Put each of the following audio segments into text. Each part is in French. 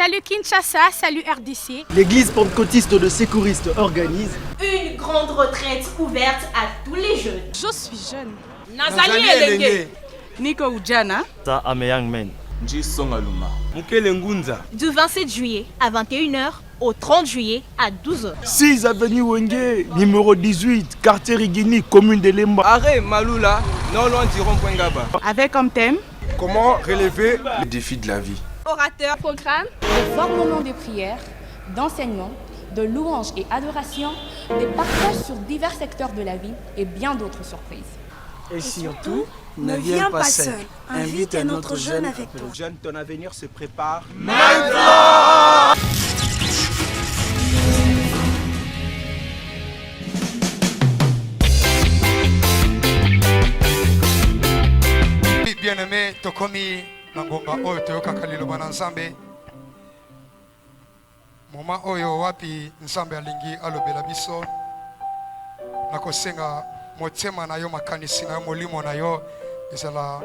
Salut Kinshasa, salut RDC. L'église pentecôtiste de sécouristes organise une grande retraite ouverte à tous les jeunes. Je suis jeune. Nazali Elenge. Nico Oudjana. Ça Ameyang Men. Du 27 juillet à 21h au 30 juillet à 12h. 6 avenue Wenge, numéro 18, quartier Rigini, commune de Lemba. Arrêt Maloula, non loin du rond-point Gaba. Avec comme thème comment relever le défi de la vie. Orateur, programme, de forts moments de prière, d'enseignement, de louange et adoration, des partages sur divers secteurs de la vie et bien d'autres surprises. et surtout, ne viens pas seul. Invite un autre jeune avec toi. Jeune, ton avenir se prépare maintenant. Bien-aimé, Tokomi, Nangonga Oyo, Toyoka Liloba Nsambe. Moma Oyo, Wapi, Nsambe Alingi, Alobela Biso. Nakosenga, Motema na yo, Makanisi na yo, Molimo na yo. Ezala,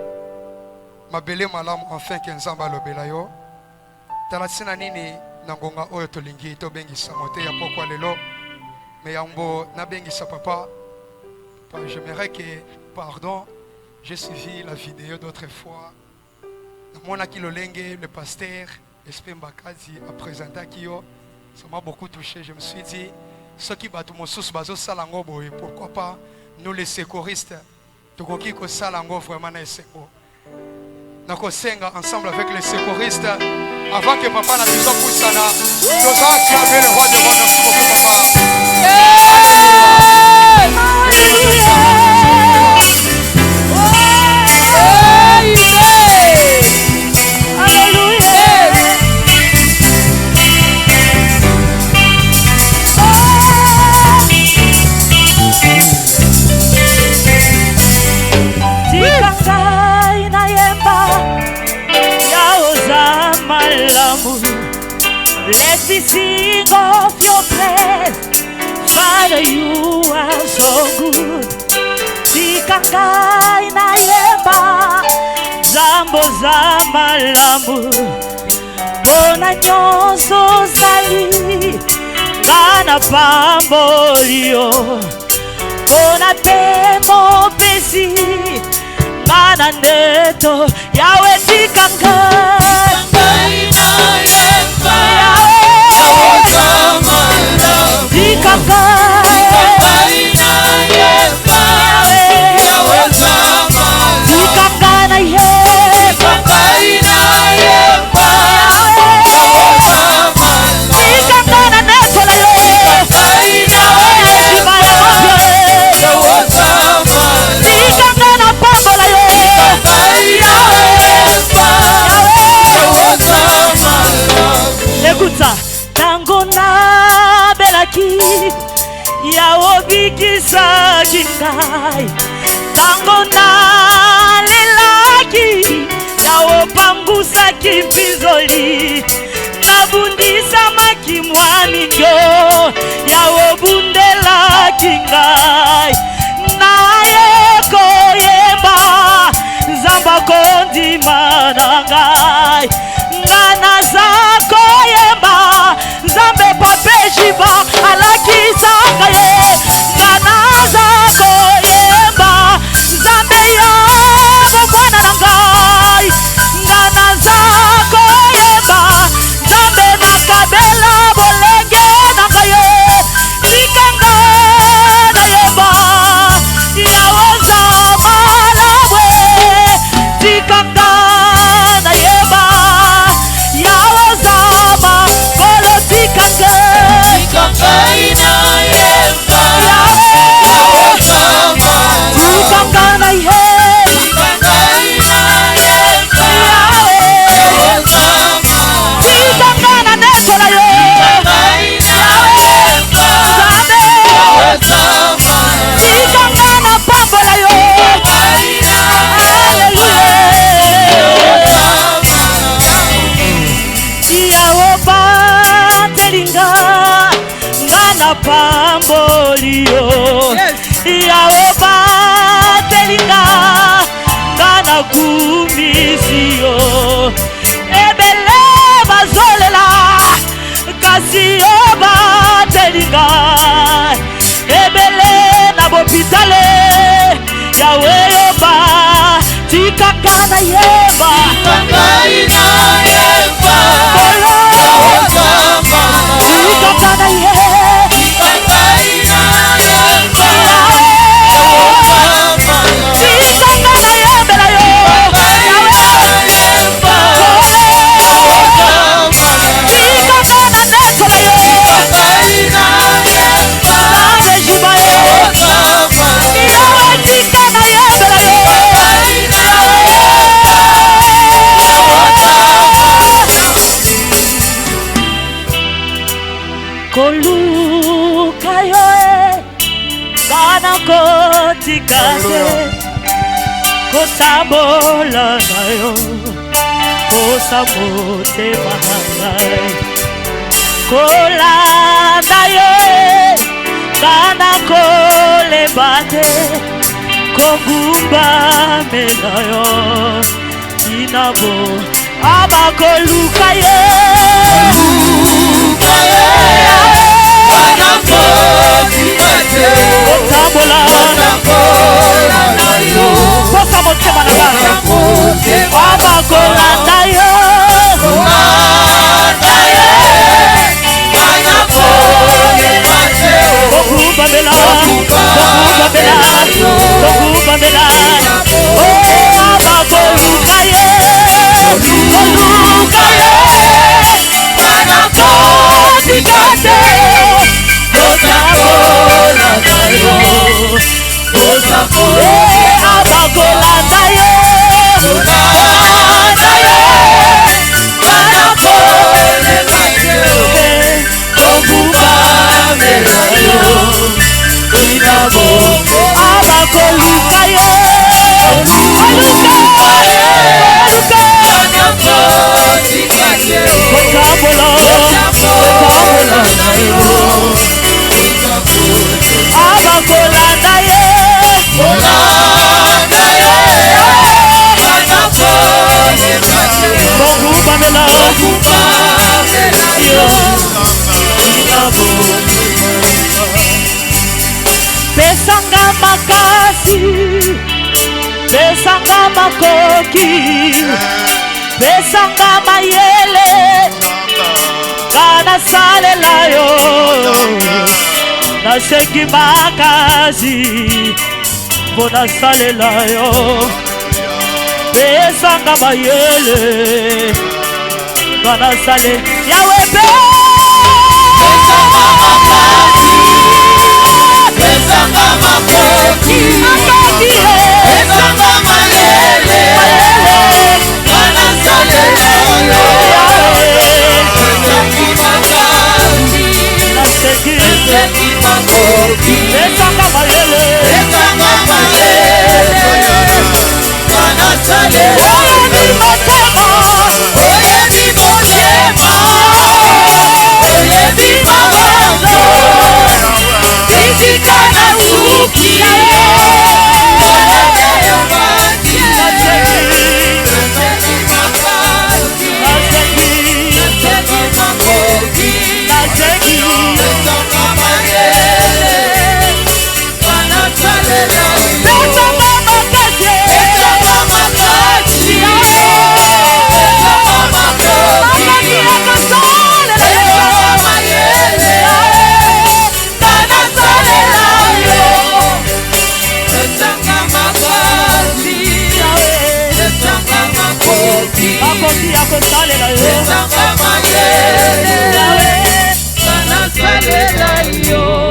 Mabele Malam, enfin, Kenzamba Alobela yo. Talatsina Nini, Nangonga Oyo, Tolingi, Tobengisa, Mote, ya Pokwa Lelo. Mais Yambo, Nabengisa Papa. J'aimerais que, pardon, j'ai suivi la vidéo d'autres fois. Mon Akilolenge, le pasteur, Esprit Mbakazi, a présenté Akio. Ça m'a beaucoup touché. Je me suis dit, ceux qui battent mon sous bazo salango boy, pourquoi pas nous les secouristes, Tokoki ko salango vraiment na seko. Nako senga ensemble avec les secouristes avant que papa na biso poussana. Nous allons acclamer le roi de monde. Merci beaucoup papa. Let me sing of your praise, Father, you are so good. Tikakai na yemba, zambo zama lamu. Bona nyonso zali, kana pambolio. Bona pemo pesi, kana neto, yawe tikakai. Tango na belaki ya obikisa kingai. Tango na lelaki ya opangusa kipizoli. Nabundisa makimwani ndio ya obundela kingai. Naye koyeba zamba kondi manangai. Ngana zako yemba Zambe pape shiba alakisa kaye. Ngana zako yemba Zambe yabo mwana nangai. Ngana zako yemba Zambe nakabela bolenge nangaye. Ikanga na yemba yawaza malabwe. Ikanga na yemba Tikanga ina yemba Likakana yeba Likakana Koluka yoe kana kotikate kosabola nayo kosabote mahangai kolanda yoe kana kolebate kogumba melayo inabo abakoluka Pesanga makasi, pesanga makoki, pesanga mayele, kana sale layo, nasengi makasi, bona sale layo, pesanga mayele, kana sale yawe pe. Pesanga makoki, pesanga mayele, kana sale layo, nasengi makasi, nasengi makoki, pesanga mayele, kana sale layo, oye mi motema, oye mi mawazo. Kana sukia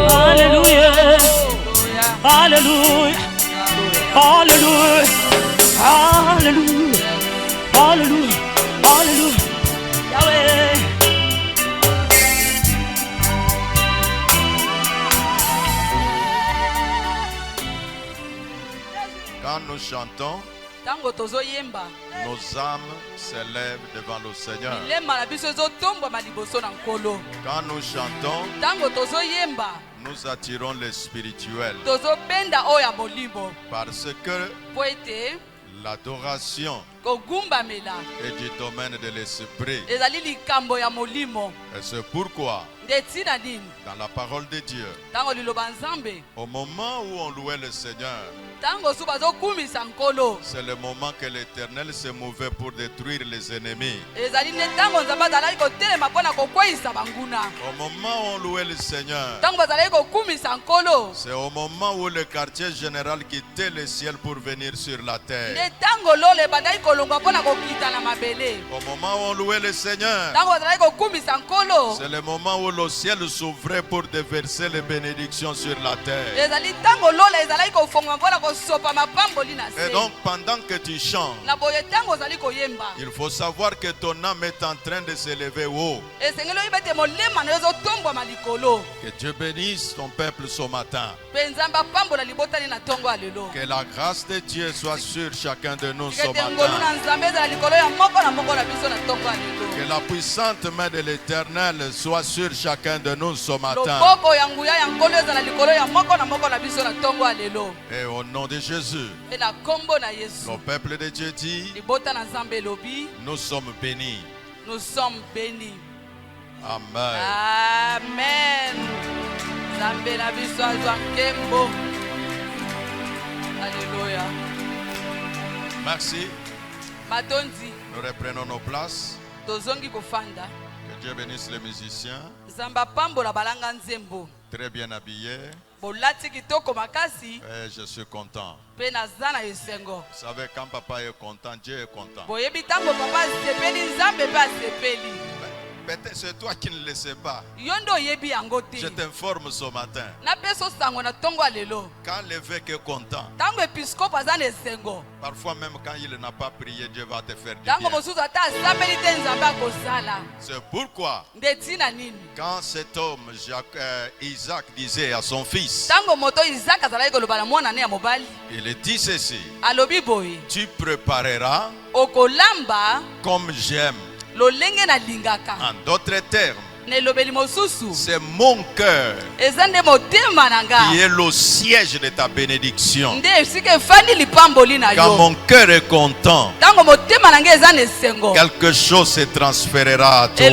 Hallelujah, hallelujah, hallelujah, hallelujah, hallelujah, Yahweh. Quand nous chantons, nos âmes s'élèvent devant le Seigneur. Quand nous chantons, nous attirons les spirituels. Parce que l'adoration est du domaine de l'esprit. Et c'est pourquoi, dans la parole de Dieu, au moment où on louait le Seigneur, C'est le moment que l'Éternel se mouvait pour détruire les ennemis. Au moment où on louait le Seigneur, c'est au moment où le quartier général quittait le ciel pour venir sur la terre. Au moment où on louait le Seigneur, c'est le moment où le ciel s'ouvrait pour déverser les bénédictions sur la terre. Et donc pendant que tu chantes, il faut savoir que ton âme est en train de s'élever haut. Que Dieu bénisse ton peuple ce matin. Que la grâce de Dieu soit sur chacun de nous ce matin. Que la puissante main de l'Éternel soit sur chacun de nous ce matin. Et au nom de Jésus, le peuple de Dieu dit, nous sommes bénis. Nous sommes bénis. Amen. Amen. Alléluia. Merci. Matondi. Nous reprenons nos places. Tozongi kofanda. Que Dieu bénisse les musiciens. Zamba pambola balanga nzembo. Très bien habillés. Bolati kitoko makasi. Et je suis content. Pe nazana esengo. Vous savez, quand papa est content, Dieu est content. Boyebi tango papa sepeli nzambe pa sepeli. Peut-être c'est toi qui ne le sais pas. Je t'informe ce matin. Quand l'évêque est content, parfois même quand il n'a pas prié, Dieu va te faire du bien. C'est pourquoi quand cet homme, Isaac, disait à son fils, il dit ceci: tu prépareras comme j'aime. En d'autres termes, c'est mon cœur qui est le siège de ta bénédiction. Quand mon cœur est content, quelque chose se transférera à toi.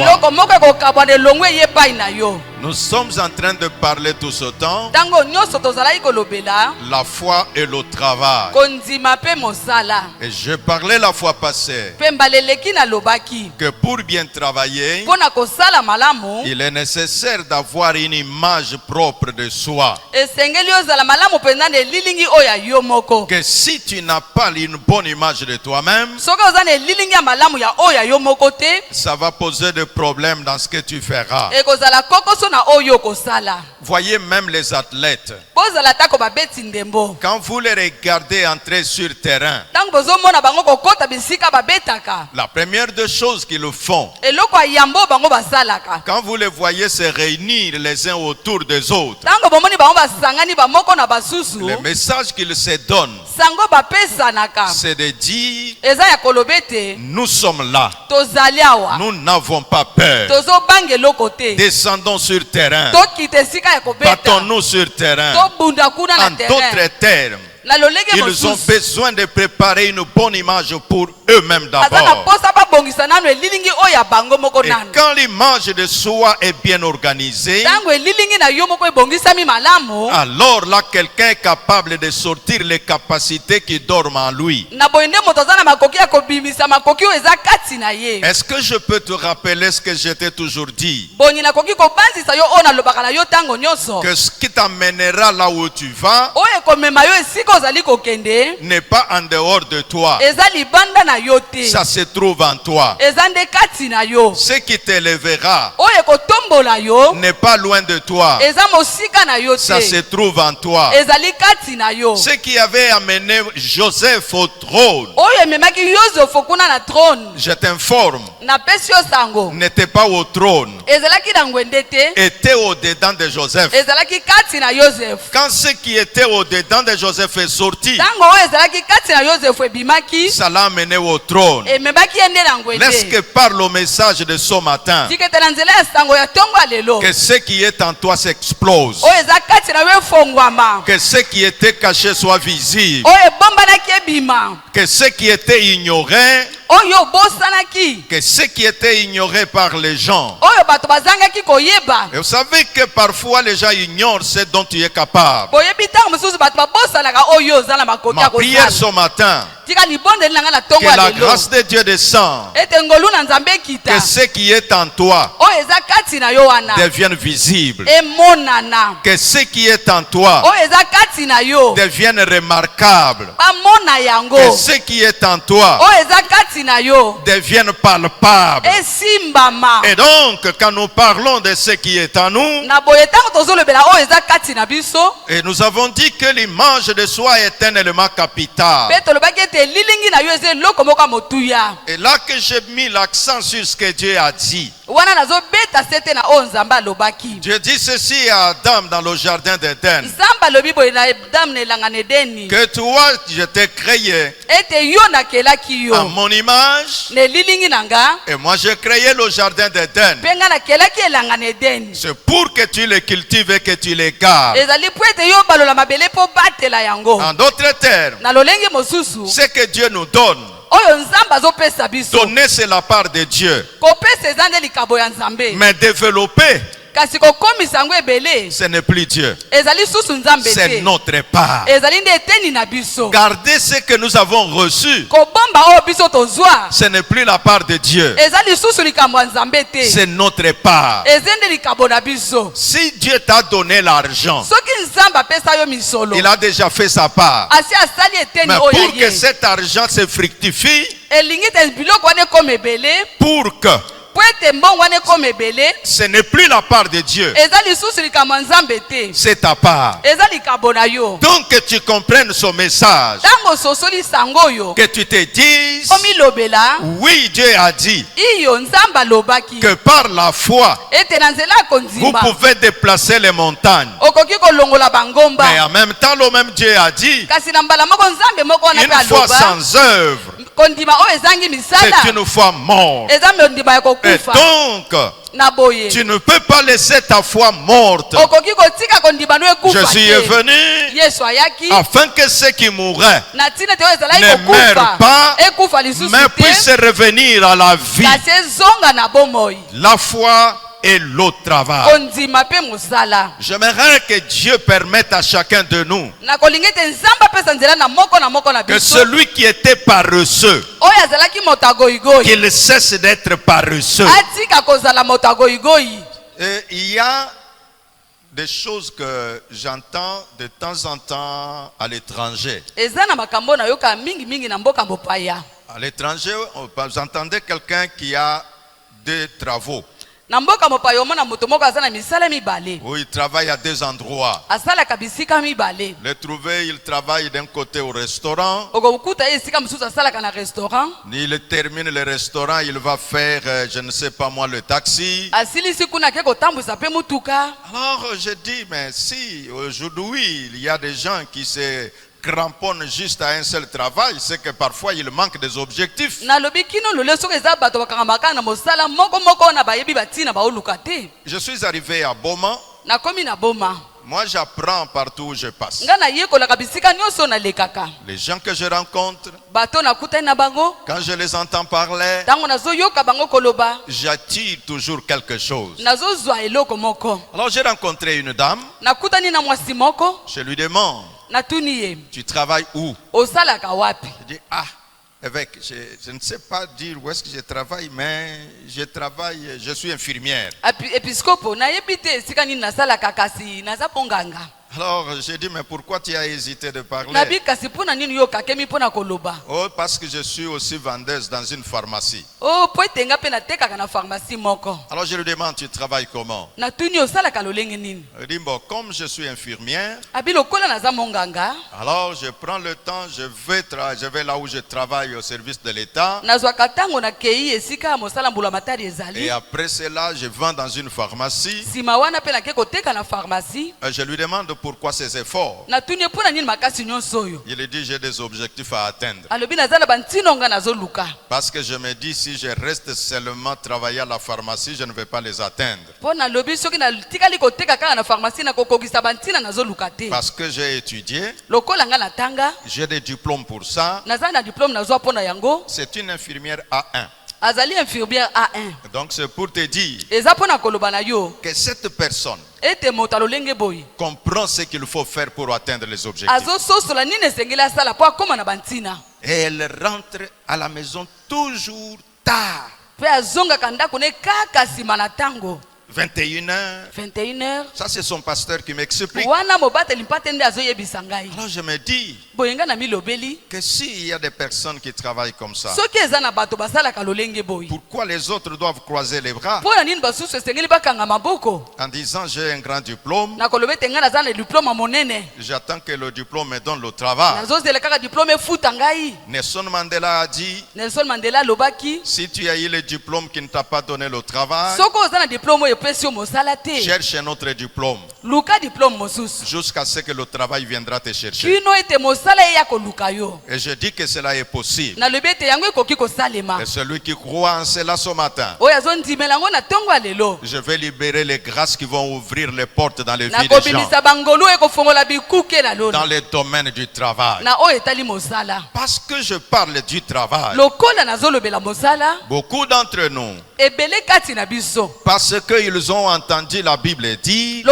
Nous sommes en train de parler tout ce temps la foi et le travail. Et je parlais la fois passée que pour bien travailler, il est nécessaire d'avoir une image propre de soi. Que si tu n'as pas une bonne image de toi-même, ça va poser des problèmes dans ce que tu feras. Voyez même les athlètes. Quand vous les regardez entrer sur terrain, la première des choses qu'ils font, quand vous les voyez se réunir les uns autour des autres, le message qu'ils se donnent, c'est de dire: nous sommes là, nous n'avons pas peur, descendons sur terrain, battons-nous sur terrain. En d'autres termes, ils ont besoin de préparer une bonne image pour eux-mêmes d'abord. Et quand l'image de soi est bien organisée, alors là, quelqu'un est capable de sortir les capacités qui dorment en lui. Est-ce que je peux te rappeler ce que je t'ai toujours dit? Que ce qui t'amènera là où tu vas n'est pas en dehors de toi. Ça se trouve en toi. Ce qui t'élèvera n'est pas loin de toi. Ça se trouve en toi. Ce qui avait amené Joseph au trône, je t'informe, n'était pas au trône, était au-dedans de Joseph. Quand ce qui était au-dedans de Joseph est sorti, ça l'a amené au trône. Laisse que par le message de ce matin, que ce qui est en toi s'explose, que ce qui était caché soit visible, que ce qui était ignoré que ce qui était ignoré par les gens. Et vous savez que parfois les gens ignorent ce dont tu es capable. Ma prière ce matin, que la grâce de Dieu descende, que ce qui est en toi devienne visible, que ce qui est en toi devienne remarquable, que ce qui est en toi devienne palpable. Et donc quand nous parlons de ce qui est en nous, et nous avons dit que l'image de soi est un élément capital. Et là que j'ai mis l'accent sur ce que Dieu a dit. Dieu dit ceci à Adam dans le jardin d'Éden, que toi je t'ai créé à mon image, et moi j'ai créé le jardin d'Éden. C'est pour que tu le cultives et que tu le gardes. En d'autres termes, ce que Dieu nous donne, donner c'est la part de Dieu, mais développer, ce n'est plus Dieu, c'est notre part. Garder ce que nous avons reçu, ce n'est plus la part de Dieu, c'est notre part. Si Dieu t'a donné l'argent, il a déjà fait sa part. Mais pour que cet argent se fructifie, pour que ce n'est plus la part de Dieu, c'est ta part. Donc que tu comprennes ce message, que tu te dises, oui, Dieu a dit que par la foi vous pouvez déplacer les montagnes. Mais en même temps, le même Dieu a dit, une foi sans œuvre, c'est une foi morte. Et donc, tu ne peux pas laisser ta foi morte. Je suis venu afin que ceux qui mourraient ne meurent pas, mais puissent revenir à la vie. La foi et le travail. J'aimerais que Dieu permette à chacun de nous que celui qui était paresseux, qu'il cesse d'être paresseux. Et il y a des choses que j'entends de temps en temps à l'étranger. À l'étranger, vous entendez quelqu'un qui a des travaux. Où il travaille à deux endroits. Le trouver, il travaille d'un côté au restaurant. Il termine le restaurant, il va faire, je ne sais pas moi, le taxi. Alors je dis, mais si aujourd'hui il y a des gens qui se cramponne juste à un seul travail, c'est que parfois il manque des objectifs. Je suis arrivé à Boma. Moi j'apprends partout où je passe. Les gens que je rencontre, quand je les entends parler, j'attire toujours quelque chose. Alors j'ai rencontré une dame. Je lui demande, tu travailles où? Je dis, ah, évêque, je ne sais pas dire où est-ce que je travaille, mais je suis infirmière. Alors j'ai dit, mais pourquoi tu as hésité de parler? Oh, parce que je suis aussi vendeuse dans une pharmacie. Alors je lui demande, tu travailles comment? Il dit, bon, comme je suis infirmière, alors je prends le temps, je vais là où je travaille au service de l'État. Et après cela, je vends dans une pharmacie. Je lui demande pourquoi ces efforts. Il dit j'ai des objectifs à atteindre. Parce que je me dis si je reste seulement travailler à la pharmacie, je ne vais pas les atteindre. Parce que j'ai étudié, j'ai des diplômes pour ça. C'est une infirmière A1. Donc c'est pour te dire que cette personne comprend ce qu'il faut faire pour atteindre les objectifs. Et elle rentre à la maison toujours tard. 21h. Ça c'est son pasteur qui m'explique. Alors je me dis que s'il y a des personnes qui travaillent comme ça, pourquoi les autres doivent croiser les bras en disant j'ai un grand diplôme, j'attends que le diplôme me donne le travail. Nelson Mandela a dit, si tu as eu le diplôme qui ne t'a pas donné le travail, cherche un autre diplôme jusqu'à ce que le travail viendra te chercher. Et je dis que cela est possible. Et celui qui croit en cela ce matin, je vais libérer les grâces qui vont ouvrir les portes dans les vies des gens, dans les domaines du travail. Parce que je parle du travail, beaucoup d'entre nous, parce qu'ils ont entendu la Bible dire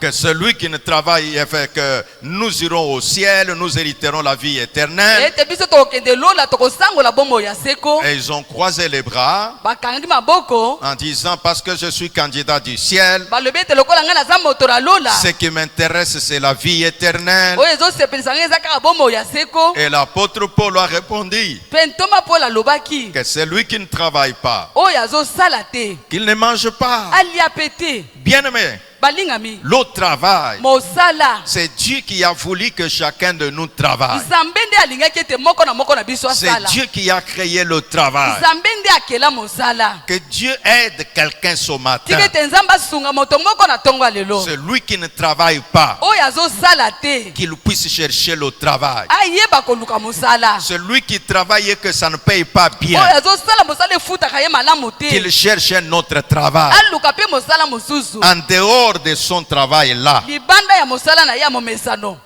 que celui qui ne travaille fait que nous irons au ciel, nous hériterons la vie éternelle. Et ils ont croisé les bras en disant parce que je suis candidat du ciel, ce qui m'intéresse c'est la vie éternelle. Et l'apôtre Paul a répondu que celui qui ne travaille pas, qu'il ne mange pas. Bien-aimé, le travail, c'est Dieu qui a voulu que chacun de nous travaille. C'est Dieu qui a créé le travail. Que Dieu aide quelqu'un ce matin. Celui qui ne travaille pas, qu'il puisse chercher le travail. Celui qui travaille et que ça ne paye pas bien, qu'il cherche un autre travail en dehors de son travail là,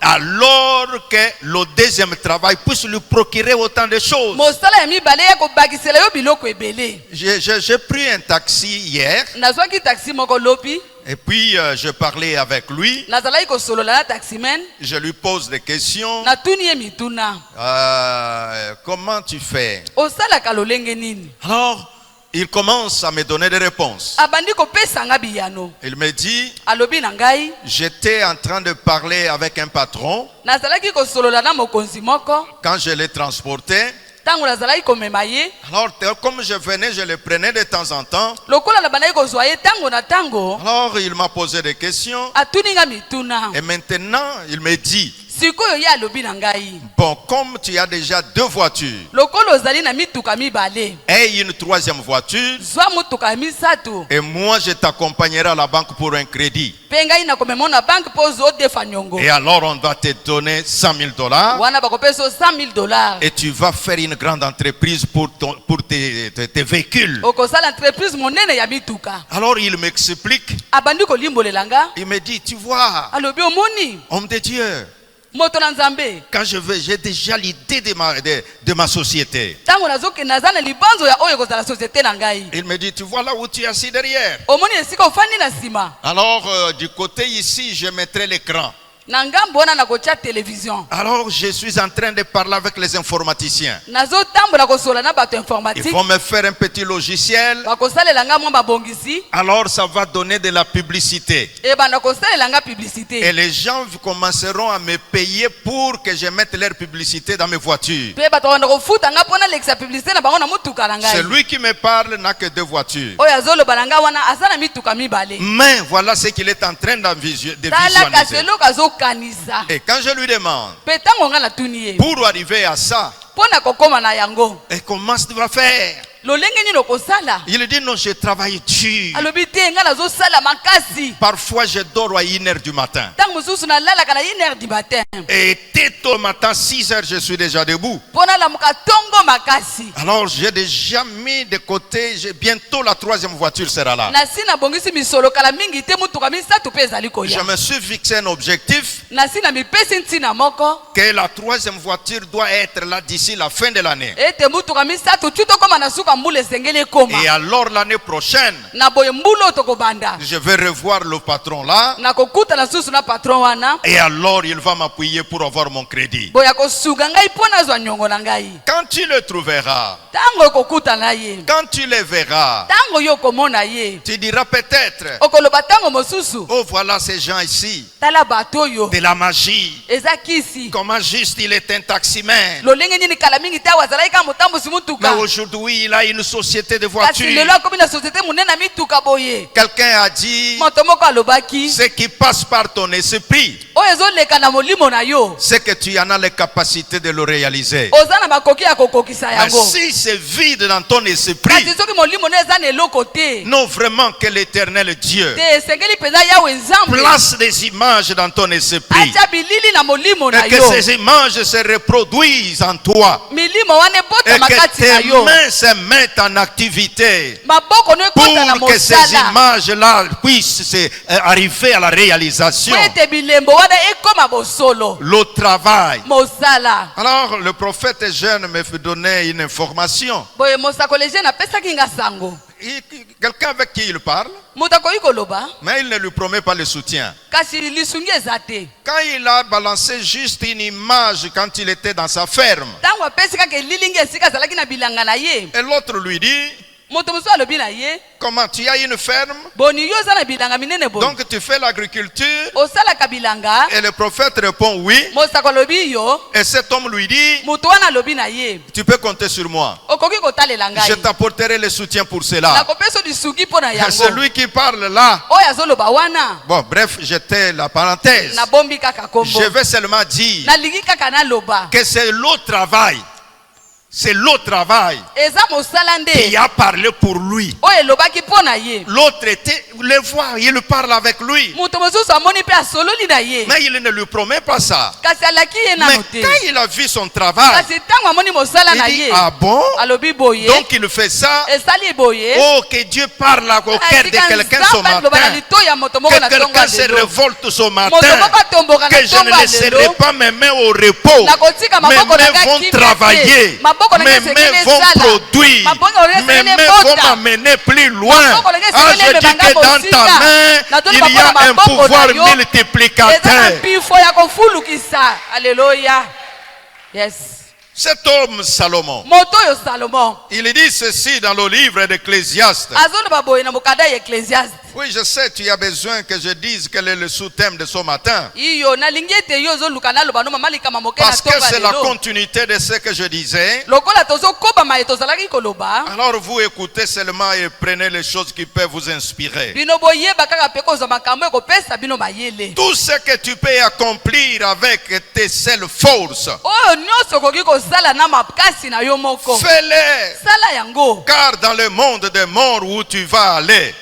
alors que le deuxième travail puisse lui procurer autant de choses. J'ai pris un taxi hier et puis je parlais avec lui. Je lui pose des questions. Comment tu fais? Alors il commence à me donner des réponses. Il me dit, j'étais en train de parler avec un patron quand je l'ai transporté. Alors comme je venais, je le prenais de temps en temps. Alors il m'a posé des questions. Et maintenant il me dit, bon, comme tu as déjà 2 voitures et une 3e voiture, et moi je t'accompagnerai à la banque pour un crédit, et alors on va te donner $100,000 et tu vas faire une grande entreprise pour tes véhicules. Alors il m'explique, il me dit, tu vois, homme de Dieu, quand je veux, j'ai déjà l'idée de ma société. Il me dit, tu vois là où tu es assis derrière. Alors du côté ici, je mettrai l'écran. Alors je suis en train de parler avec les informaticiens. Ils vont me faire un petit logiciel. Alors ça va donner de la publicité. Et les gens commenceront à me payer pour que je mette leur publicité dans mes voitures. Celui qui me parle n'a que 2 voitures. Mais voilà ce qu'il est en train de visualiser. Et quand je lui demande pour arriver à ça, et comment tu vas faire, Il dit non, je travaille dur. Parfois je dors à 1h du matin. Et dès tôt le matin, 6h, je suis déjà debout. Alors j'ai déjà mis de côté, bientôt la 3e voiture sera là. Je me suis fixé un objectif que la 3e voiture doit être là d'ici la fin de l'année. Et alors l'année prochaine, je vais revoir le patron là. Et alors il va m'appuyer pour avoir mon crédit. Quand tu le trouveras, quand tu le verras, tu diras peut-être, oh voilà ces gens ici, de la magie. Comment juste il est un taximène. Mais aujourd'hui il a une société de voitures. Quelqu'un a dit, ce qui passe par ton esprit, c'est que tu en as les capacités de le réaliser. Mais si c'est vide dans ton esprit, non vraiment que l'Éternel Dieu place des images dans ton esprit et que ces images se reproduisent en toi et que tes mains se mettent en activité pour que ces images-là puissent arriver à la réalisation. Le travail. Alors le prophète jeune me fait donner une information. Quelqu'un avec qui il parle, mais il ne lui promet pas le soutien. Quand il a balancé juste une image quand il était dans sa ferme, et l'autre lui dit, comment tu as une ferme, donc tu fais l'agriculture? Et le prophète répond oui. Et cet homme lui dit, tu peux compter sur moi, je t'apporterai le soutien pour cela. Et celui qui parle là, bon bref, j'étais la parenthèse, je vais seulement dire que c'est le travail. C'est le travail qui a parlé pour lui. L'autre était, le voit, il parle avec lui. Mais il ne lui promet pas ça. Mais quand il a vu son travail, il dit, ah bon? Donc il fait ça. Oh, que Dieu parle au cœur de quelqu'un ce matin. Que quelqu'un se révolte ce matin. Que je ne laisserai pas mes mains au repos. Mes mains vont travailler. Mes mains vont produire, mes mains vont m'amener plus loin. Ah, je dis que dans ta main, il y a un pouvoir multiplicateur. Alléluia. Yes. Cet homme Salomon, il dit ceci dans le livre d'Ecclésiaste. Oui, je sais, tu as besoin que je dise quel est le sous-thème de ce matin. Parce que c'est la continuité de ce que je disais. Alors vous écoutez seulement et prenez les choses qui peuvent vous inspirer. Tout ce que tu peux accomplir avec tes seules forces, fais-les. Car dans le monde des morts où tu vas aller,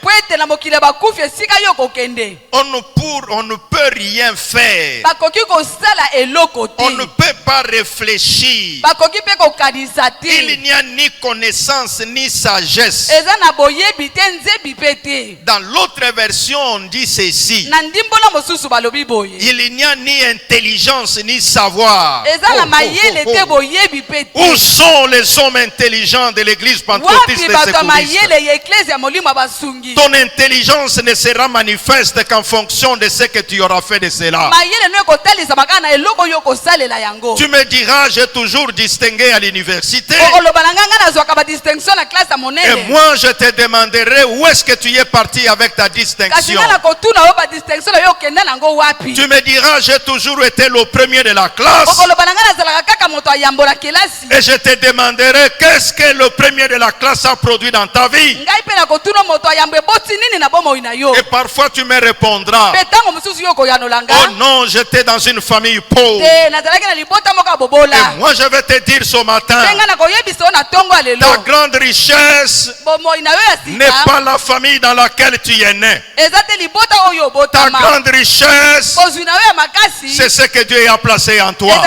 on ne peut rien faire. On ne peut pas réfléchir. Il n'y a ni connaissance ni sagesse. Dans l'autre version, on dit ceci: il n'y a ni intelligence ni savoir. Où sont les hommes intelligents de l'église pentecôtiste de Secouriste? Ton intelligence ne sera manifeste qu'en fonction de ce que tu auras fait de cela. Tu me diras, j'ai toujours distingué à l'université. Et moi je te demanderai, où est-ce que tu es parti avec ta distinction? Tu me diras, j'ai toujours été le premier de la classe. Et je te demanderai, qu'est-ce que le premier de la classe a produit dans ta vie? Et parfois tu me répondras, oh non, j'étais dans une famille pauvre. Et moi je vais te dire ce matin, ta grande richesse n'est pas la famille dans laquelle tu es né. Ta grande richesse, c'est ce que Dieu a placé en toi.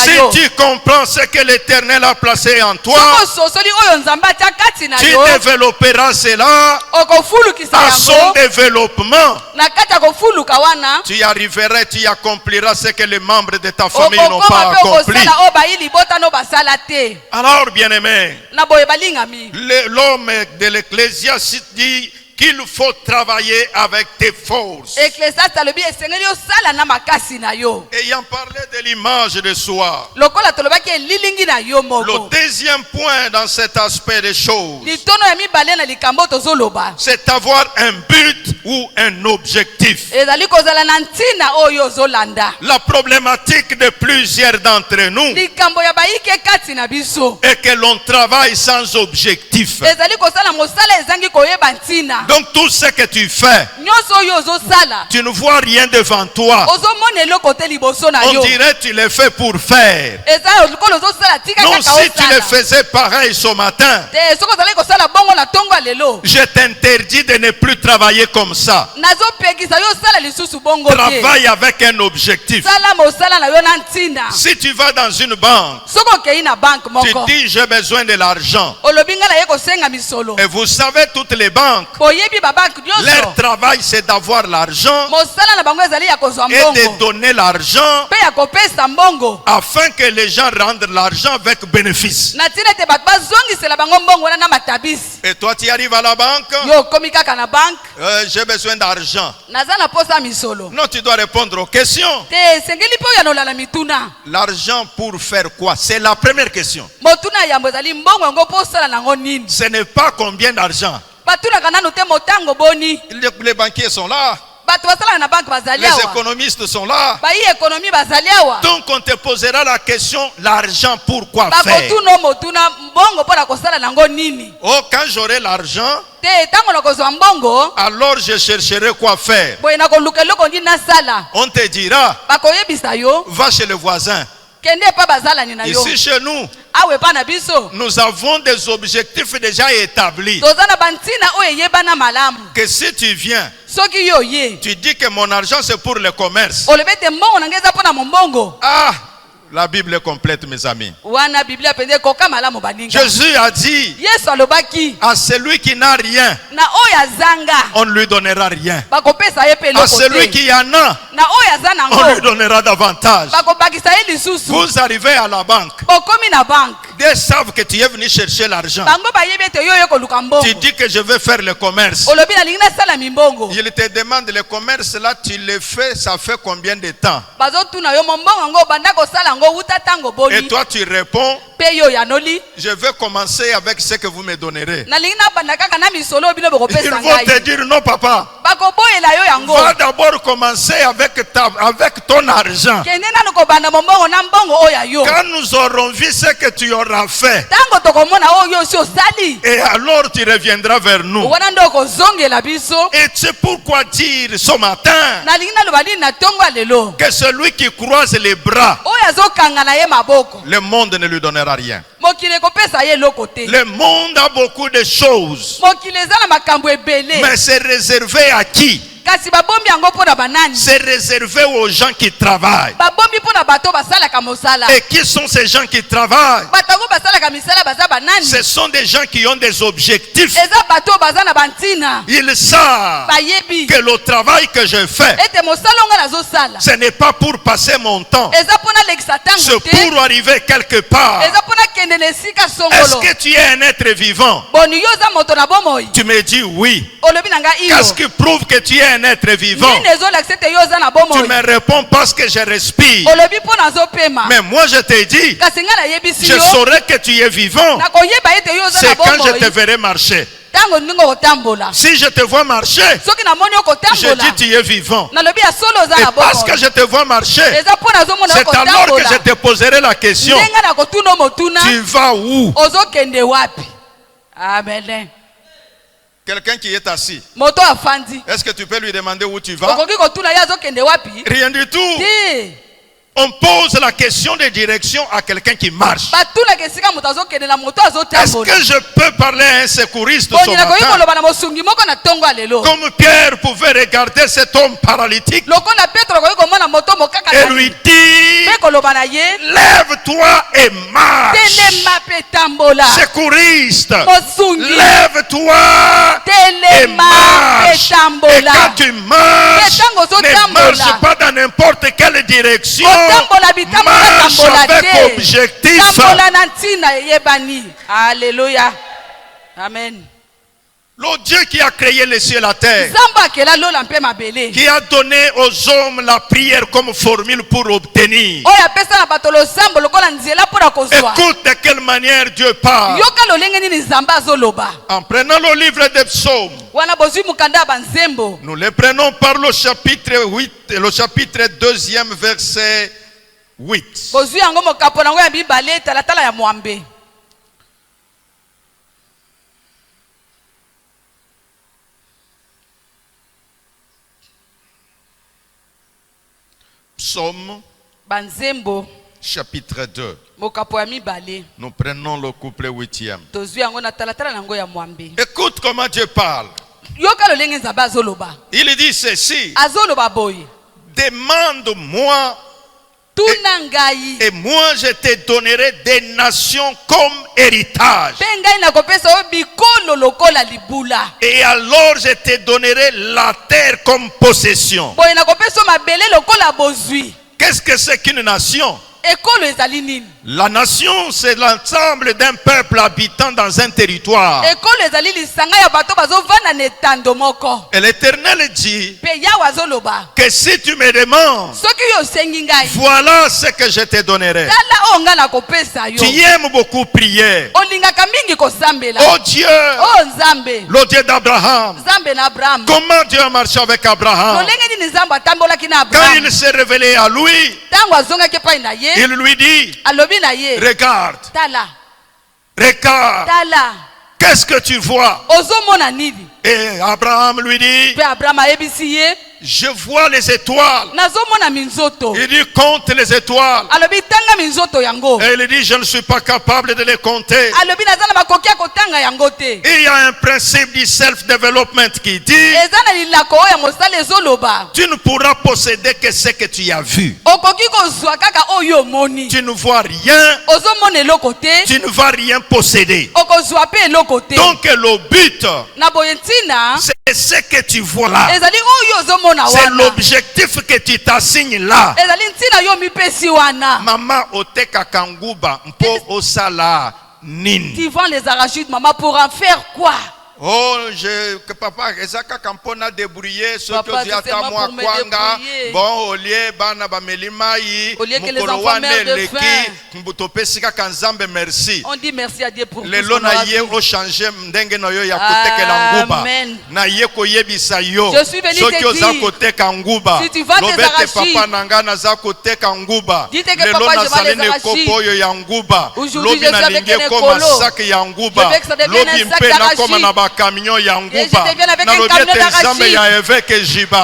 Si tu comprends ce que l'Éternel a placé en toi, tu développeras cela à son développement. Tu y arriveras, tu y accompliras ce que les membres de ta famille n'ont pas accompli. Alors, bien-aimé, l'homme de l'Ecclésiaste dit qu'il faut travailler avec tes forces. Ayant parlé de l'image de soi, le deuxième point dans cet aspect des choses, c'est avoir un but ou un objectif. La problématique de plusieurs d'entre nous est que l'on travaille sans objectif. Donc tout ce que tu fais, tu ne vois rien devant toi. On dirait que tu le fais pour faire. Non, si tu le faisais pareil ce matin, je t'interdis de ne plus travailler comme ça. Travaille avec un objectif. Si tu vas dans une banque, tu dis j'ai besoin de l'argent. Et vous savez, toutes les banques, leur travail c'est d'avoir l'argent et de donner l'argent afin que les gens rendent l'argent avec bénéfice. Et toi tu arrives à la banque, j'ai besoin d'argent. Non, tu dois répondre aux questions. L'argent pour faire quoi? C'est la première question. Ce n'est pas combien d'argent. Les banquiers sont là. Les économistes sont là. Donc on te posera la question, l'argent pourquoi faire? Oh, quand j'aurai l'argent, alors je chercherai quoi faire. On te dira, va chez le voisin. Ici chez nous, nous avons des objectifs déjà établis. Que si tu viens, tu dis que mon argent c'est pour le commerce. Ah, la Bible est complète, mes amis. Jésus a dit à celui qui n'a rien, on ne lui donnera rien. À celui qui en a, on lui donnera davantage. Vous arrivez à la banque, ils savent que tu es venu chercher l'argent. Tu dis que je vais faire le commerce. Il te demande le commerce là, tu le fais, ça fait combien de temps? Et toi tu réponds, je vais commencer avec ce que vous me donnerez. Ils vont te dire non papa, va d'abord commencer avec ton argent. Quand nous aurons vu ce que tu auras fait, et alors tu reviendras vers nous. Et c'est pourquoi dire ce matin que celui qui croise les bras, le monde ne lui donnera rien. Le monde a beaucoup de choses, mais c'est réservé à qui? C'est réservé aux gens qui travaillent. Et qui sont ces gens qui travaillent? Ce sont des gens qui ont des objectifs. Ils savent que le travail que je fais, ce n'est pas pour passer mon temps, c'est pour arriver quelque part. Est-ce que tu es un être vivant? Tu me dis oui. Qu'est-ce qui prouve que tu es un être vivant? Tu me réponds parce que je respire. Mais moi je te dis, je saurai que tu es vivant, c'est quand je te verrai marcher. Si je te vois marcher, je dis tu es vivant. Et parce que je te vois marcher, c'est alors que je te poserai la question, tu vas où? Amen. Quelqu'un qui est assis. Moto afandi. Est-ce que tu peux lui demander où tu vas? Rien du tout. On pose la question de direction à quelqu'un qui marche. Est-ce que je peux parler à un secouriste ce matin? Comme Pierre pouvait regarder cet homme paralytique et lui dire, lève-toi et marche. Secouriste, lève-toi et marche. Et quand tu marches, ne marche pas dans n'importe quelle direction. Marche avec objectif. Alléluia. Amen. Le Dieu qui a créé les cieux et la terre, qui a donné aux hommes la prière comme formule pour obtenir. Écoute de quelle manière Dieu parle. En prenant le livre des psaumes, nous le prenons par le chapitre 8, le chapitre 2e, verset 8. Psaume chapitre 2. Nous prenons le couplet 8e. Écoute comment Dieu parle. Il dit ceci. Demande-moi et moi je te donnerai des nations comme héritage. Et alors je te donnerai la terre comme possession. Qu'est-ce que c'est qu'une nation? La nation, c'est l'ensemble d'un peuple habitant dans un territoire. Et l'Éternel dit que si tu me demandes, voilà ce que je te donnerai. Tu aimes beaucoup prier. Oh Dieu, le Dieu d'Abraham. Comment Dieu a marché avec Abraham? Quand il s'est révélé à lui, il lui dit, regarde, regarde, qu'est-ce que tu vois? Et Abraham lui dit, je vois les étoiles. Il dit, compte les étoiles. Et il dit, je ne suis pas capable de les compter. Et il y a un principe du self-development qui dit, tu ne pourras posséder que ce que tu as vu. Tu ne vois rien. Tu ne vas rien posséder. Donc le but, c'est ce que tu vois là. C'est l'objectif que tu t'assignes là. Maman oteka kanguba mpo osala nini. Tu vends les arachides, maman, pour en faire quoi? Oh, papa, ezaka kampona débrouiller ce que tu attends moi kwanga. Bon, au lieu bana ba melimai, mukolo wane leki, mbutopesika kanzambe merci. On dit merci à Dieu pour le lona ye o changer ndenge no yo ya kotekela nguba. Na ye ko yebisa yo. Je suis venu te dire. Si tu vends tes arachides, papa nanga na za koteka nguba. Dis que papa je vends les arachides. Aujourd'hui je suis avec un écolo. Je veux que ça devienne un sac d'arachides. Camion ya nguba. Et je te viens avec un camion d'arachide.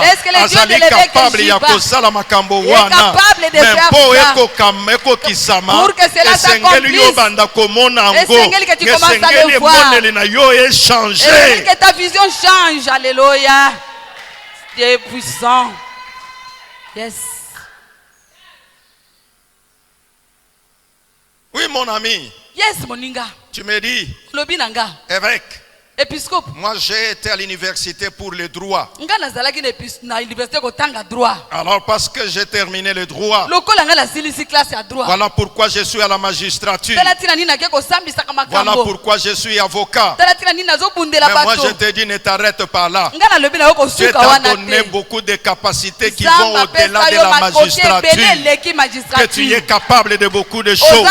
Est-ce que les dieux de l'évêque Jiba est capable de faire ça pour que cela s'accomplisse? Et Seigneur, que tu commences à le voir. Et que ta vision change. Alléluia. Dieu est puissant. Yes. Oui, mon ami. Yes, mon ninga. Tu me dis, Lobinanga. évêque. Épiscope. Moi j'ai été à l'université pour le droit. Alors parce que j'ai terminé le droit, voilà pourquoi je suis à la magistrature. Voilà pourquoi je suis avocat. Mais moi je te dis, ne t'arrête pas là. Dieu t'a donné beaucoup de capacités qui vont au-delà de la magistrature. Que tu es capable de beaucoup de choses.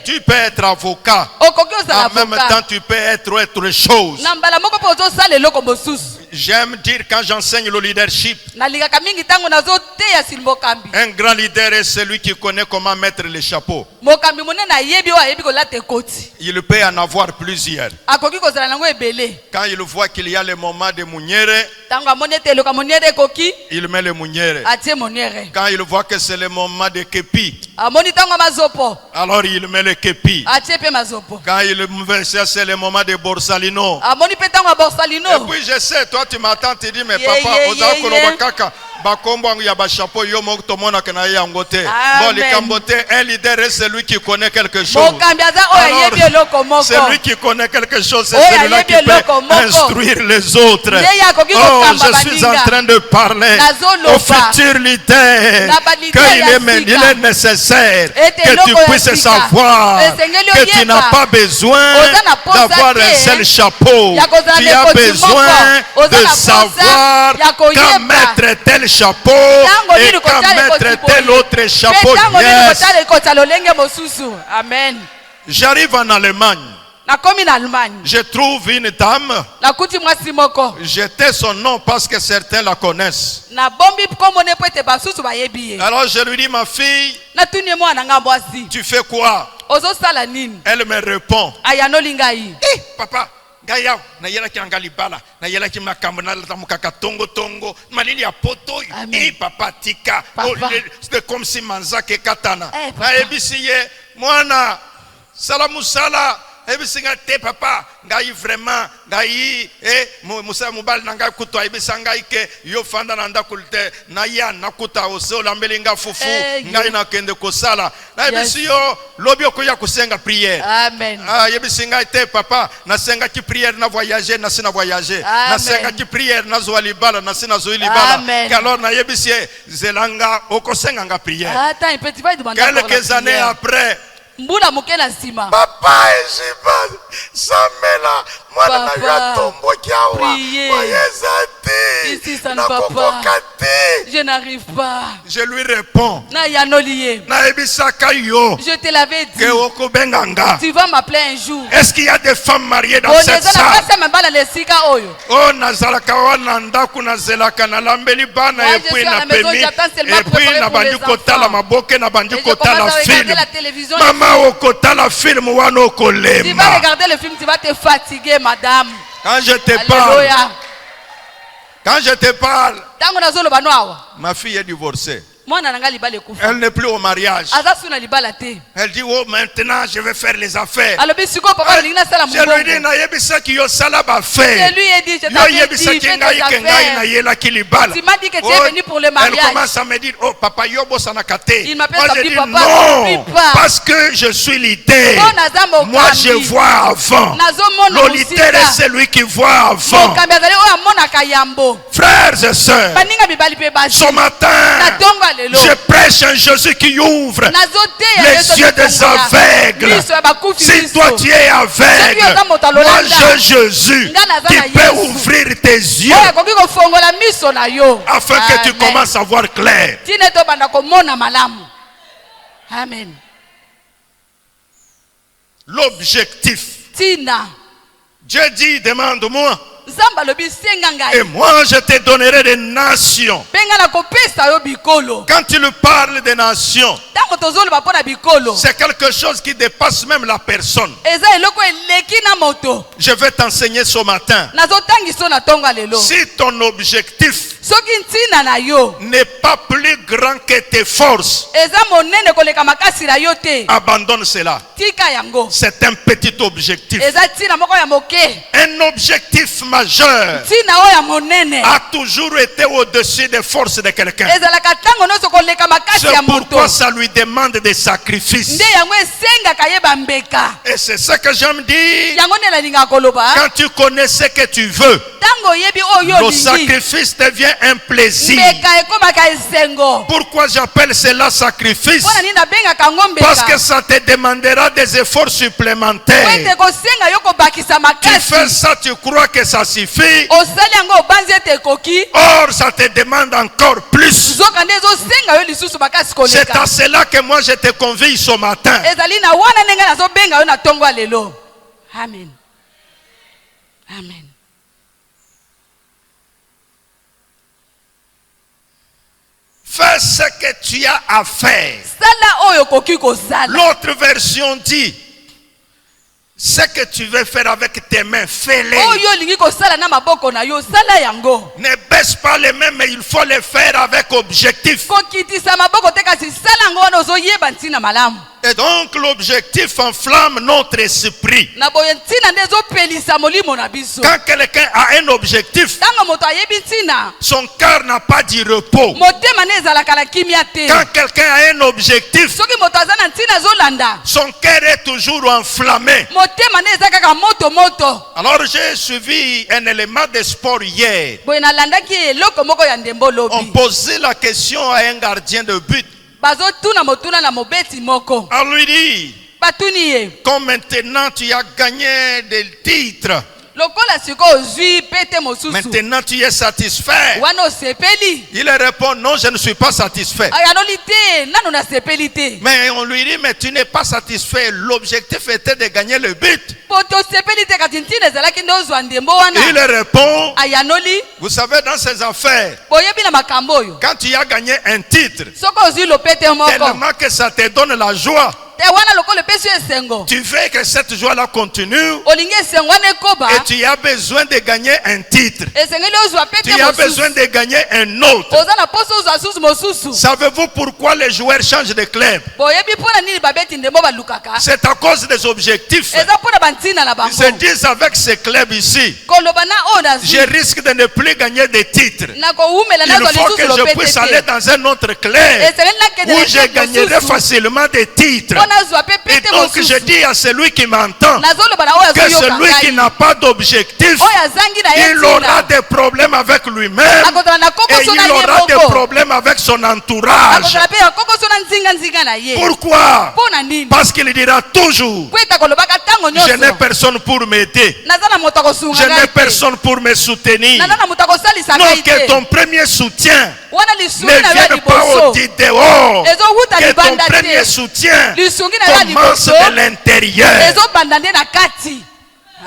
Tu peux être avocat. En même temps tu peux être autre chose. J'aime dire quand j'enseigne le leadership, un grand leader est celui qui connaît comment mettre les chapeaux. Il peut en avoir plusieurs. Quand il voit qu'il y a le moment de Mouniere, il met le Mouniere. Quand il voit que c'est le moment de Kepi, alors il met le Kepi. Quand il voit que c'est le moment de Borsalino, et puis je sais, toi tu m'attends, tu dis mais papa, Bakombo ya ba chapeau yo moko to mona kana yangote. Bon les camboté, un leader est celui qui connaît quelque chose. C'est lui qui connaît quelque chose, c'est celui-là qui peut instruire les autres. Oh, je suis en train de parler au futur leader qu'il est nécessaire que tu puisses savoir que tu n'as pas besoin d'avoir un seul chapeau. Tu as besoin de savoir quand mettre tel chapeau et quand mettre tel autre chapeau. Yes. Amen. J'arrive en Allemagne. Je trouve une dame. J'étais son nom parce que certains la connaissent. Alors je lui dis, ma fille, tu fais quoi? Elle me répond, papa, Gaya, na yela ki angali bala, na yela ki makambo na tamukaka tongo tongo, malili ya poto, papa tika, c'est comme si manzake katana. Na ebisiye, mwana, salamu sala, ebisinga te papa, ngai vraiment, ngai, musa mubal nanga kuto, ebisanga ike, yo fanda nanda kulte, na ya nakuta ose olambelinga fufu, ngai na kende kosala. Na ebisiyo, lobi okoya kusenga prière. Amen. Yebisinga te papa, na senga ki prière na voyager, na sina voyager. Na senga ki prière na zoali bala, na sina zoali bala. Alors na yebisiye, zelanga okosenga nga prière. Quelques années après, papa ejiba samela mwana na ya tombo kiawa mayezati nakokokati. Je n'arrive pas. Je lui réponds, na ebisaka yo, je te l'avais dit, ke okobenganga. Tu vas m'appeler un jour. Est-ce qu'il y a des femmes mariées dans cette salle? Oh, nazalaka wana ndaku nazelaka na lambeli bana et puis na pemi et puis na bandu kotala maboke na bandu kotala film. Mama okotala film wana okolema. Tu vas regarder le film, tu vas te fatiguer, madame. Quand je te parle, ma fille est divorcée. Elle n'est plus au mariage. Elle dit, oh, maintenant je vais faire les affaires. Je lui dis, tu es venu pour le mariage. Elle commence à me dire, oh papa, yobo sanakate. Il m'appelle moi je dis non, parce que je suis leader. Moi je vois avant. Le leader est celui qui voit avant. Frères et sœurs, ce matin, je prêche un Jésus qui ouvre les yeux des aveugles. Si toi tu es aveugle, moi j'ai Jésus qui peut ouvrir tes yeux afin que tu commences à voir clair. Amen. L'objectif. Dieu dit, demande-moi. Et moi je te donnerai des nations. Quand il parle des nations, c'est quelque chose qui dépasse même la personne. Je vais t'enseigner ce matin. Si ton objectif n'est pas plus grand que tes forces, abandonne cela. C'est un petit objectif. Un objectif majeur a toujours été au-dessus des forces de quelqu'un. C'est pourquoi ça lui demande des sacrifices. Et c'est ça que j'aime dire. Quand tu connais ce que tu veux, le sacrifice devient un plaisir. Pourquoi j'appelle cela sacrifice? Parce que ça te demandera des efforts supplémentaires. Tu fais ça, tu crois que ça suffit. Or ça te demande encore plus. C'est à cela que moi je te convie ce matin. Amen. Amen. Fais ce que tu as à faire. L'autre version dit, ce que tu veux faire avec tes mains, fais-le. Ne baisse pas les mains, mais il faut les faire avec objectif. Et donc l'objectif enflamme notre esprit. Quand quelqu'un a un objectif, son cœur n'a pas du repos. Quand quelqu'un a un objectif, son cœur est toujours enflammé. Alors j'ai suivi un élément de sport hier. On posait la question à un gardien de but. On lui dit, comme maintenant tu as gagné des titres, maintenant tu es satisfait. Il répond, non, je ne suis pas satisfait. Mais on lui dit, mais tu n'es pas satisfait. L'objectif était de gagner le but. Il répond, vous savez, dans ces affaires, quand tu as gagné un titre, tellement que ça te donne la joie, tu veux que cette joie-là continue, et tu as besoin de gagner un titre. Tu as besoin de gagner un autre. Savez-vous pourquoi les joueurs changent de club? C'est à cause des objectifs. Ils se disent, avec ce club ici, je risque de ne plus gagner de titres. Il faut que je puisse aller dans un autre club où je gagnerai facilement des titres. Et donc je dis à celui qui m'entend que celui qui n'a pas d'objectif, il aura des problèmes avec lui-même et il aura des problèmes avec son entourage. Pourquoi? Parce qu'il dira toujours, je n'ai personne pour m'aider, je n'ai personne pour me soutenir. Non, que ton premier soutien ne vienne pas au dehors, que ton premier soutien commence de l'intérieur.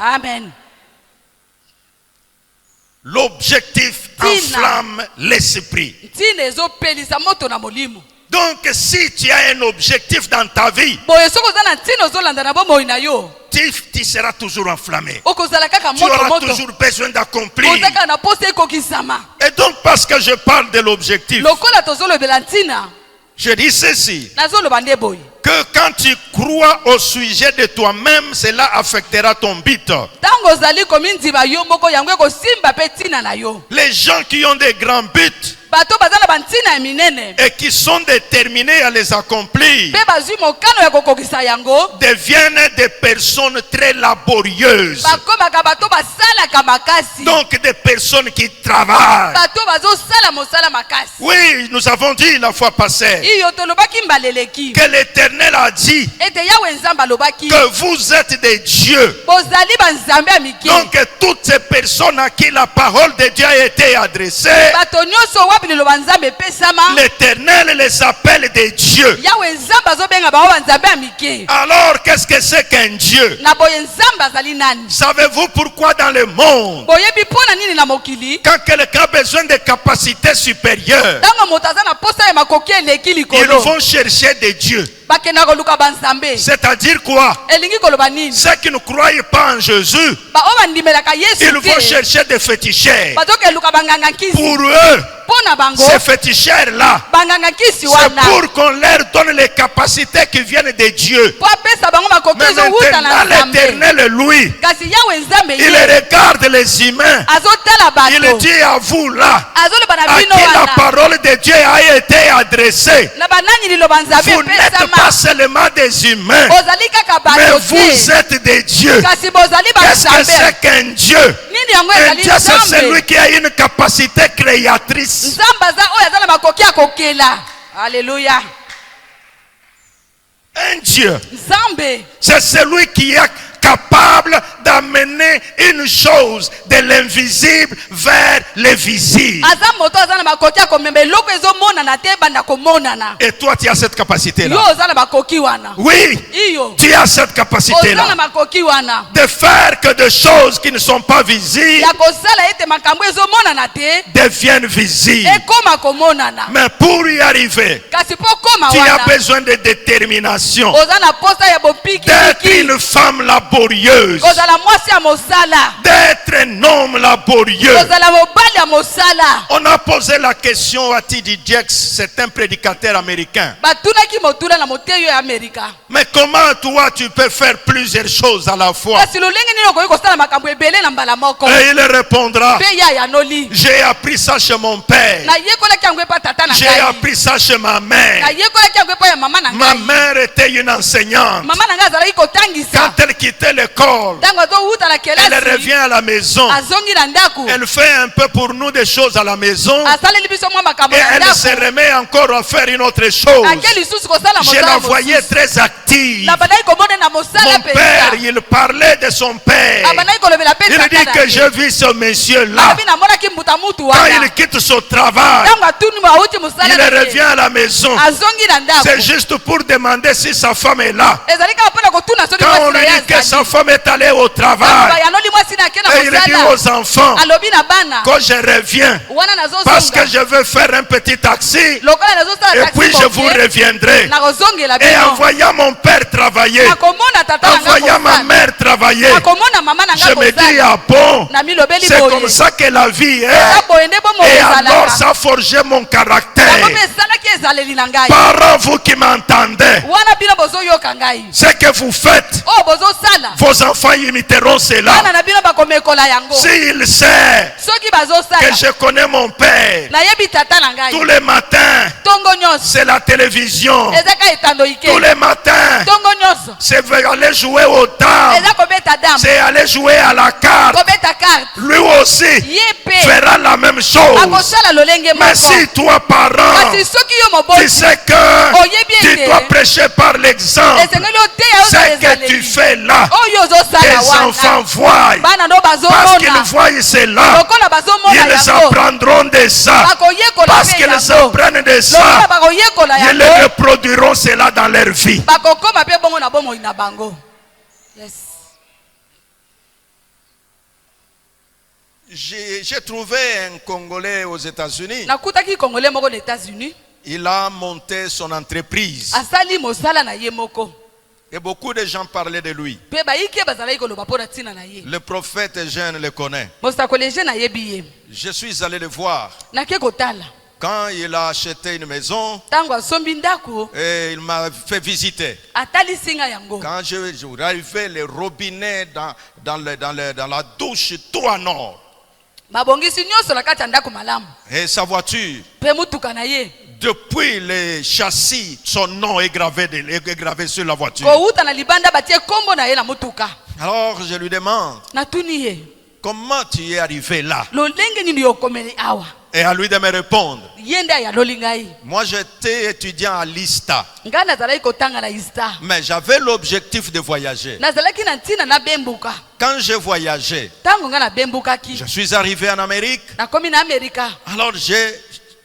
Amen. L'objectif enflamme l'esprit. Donc si tu as un objectif dans ta vie, tu seras toujours enflammé. Tu auras toujours besoin d'accomplir. Et donc parce que je parle de l'objectif, je dis ceci, que quand tu crois au sujet de toi-même, cela affectera ton but. Les gens qui ont des grands buts et qui sont déterminés à les accomplir deviennent des personnes très laborieuses. Donc des personnes qui travaillent. Oui, nous avons dit la fois passée que l'Éternel a dit que vous êtes des dieux. Donc toutes ces personnes à qui la parole de Dieu a été adressée, l'Éternel les appelle des dieux. Alors qu'est-ce que c'est qu'un Dieu? Savez-vous pourquoi dans le monde, quand quelqu'un a besoin de capacités supérieures, ils vont chercher des dieux? C'est-à-dire quoi? Ceux qui ne croient pas en Jésus, ils vont chercher des féticheurs. Pour eux, ces féticheurs-là, c'est pour qu'on leur donne les capacités qui viennent de Dieu. Mais maintenant, l'Éternel, lui, il regarde les humains. Il dit à vous là, à qui la parole de Dieu a été adressée, vous n'êtes pas seulement des humains, mais vous êtes des dieux. Qu'est-ce que c'est qu'un Dieu? Un Dieu, c'est celui qui a une capacité créatrice. Alléluia. Un Dieu, c'est celui qui capable d'amener une chose de l'invisible vers le visible. Et toi, tu as cette capacité-là. Oui, tu as cette capacité-là de faire que des choses qui ne sont pas visibles deviennent visibles. Mais pour y arriver, tu as besoin de détermination, d'être une femme laborieuse, d'être un homme laborieux. On a posé la question à T.D. Jakes, c'est un prédicateur américain. Mais comment toi tu peux faire plusieurs choses à la fois? Et il répondra, j'ai appris ça chez mon père, j'ai appris ça chez ma mère. Ma mère était une enseignante. Quand elle quittait l'école, elle revient à la maison. Elle fait un peu pour nous des choses à la maison. Et elle se remet encore à faire une autre chose. Je la voyais très active. Mon père, il parlait de son père. Il dit que je vis ce monsieur-là. Quand il quitte son travail, il revient à la maison. C'est juste pour demander si sa femme est là. Quand on lui dit que sa femme est allée au travail, et il dit aux enfants, quand je reviens, parce que je veux faire un petit taxi, et puis je vous reviendrai. Et en voyant mon père travailler, en voyant ma mère travailler, je me dis, ah bon, c'est comme ça que la vie est. Et alors ça a forgé mon caractère. Parents, vous qui m'entendez, ce que vous faites, vos enfants imiteront cela. S'il sait que je connais mon père, tous les matins, c'est la télévision. Tous les matins, c'est aller jouer au dames, c'est aller jouer à la carte. Lui aussi fera la même chose. Mais si toi, parent, tu sais que tu dois prêcher par l'exemple, ce que tu fais là, tes enfants voient. Parce qu'ils voient cela, ils apprendront de ça. Parce qu'ils apprennent de ça, ils reproduiront cela dans leur vie. J'ai trouvé un Congolais aux États-Unis. Il a monté son entreprise. Et beaucoup de gens parlaient de lui. Le prophète jeune le connaît. Je suis allé le voir. Quand il a acheté une maison, et il m'a fait visiter. Quand je arrivais, le robinet dans la douche, tout en or. Et sa voiture, depuis le châssis, son nom est gravé sur la voiture. Alors je lui demande, comment tu es arrivé là? Et à lui de me répondre, moi j'étais étudiant à l'ISTA, mais j'avais l'objectif de voyager. Quand j'ai voyagé, je suis arrivé en Amérique. Alors j'ai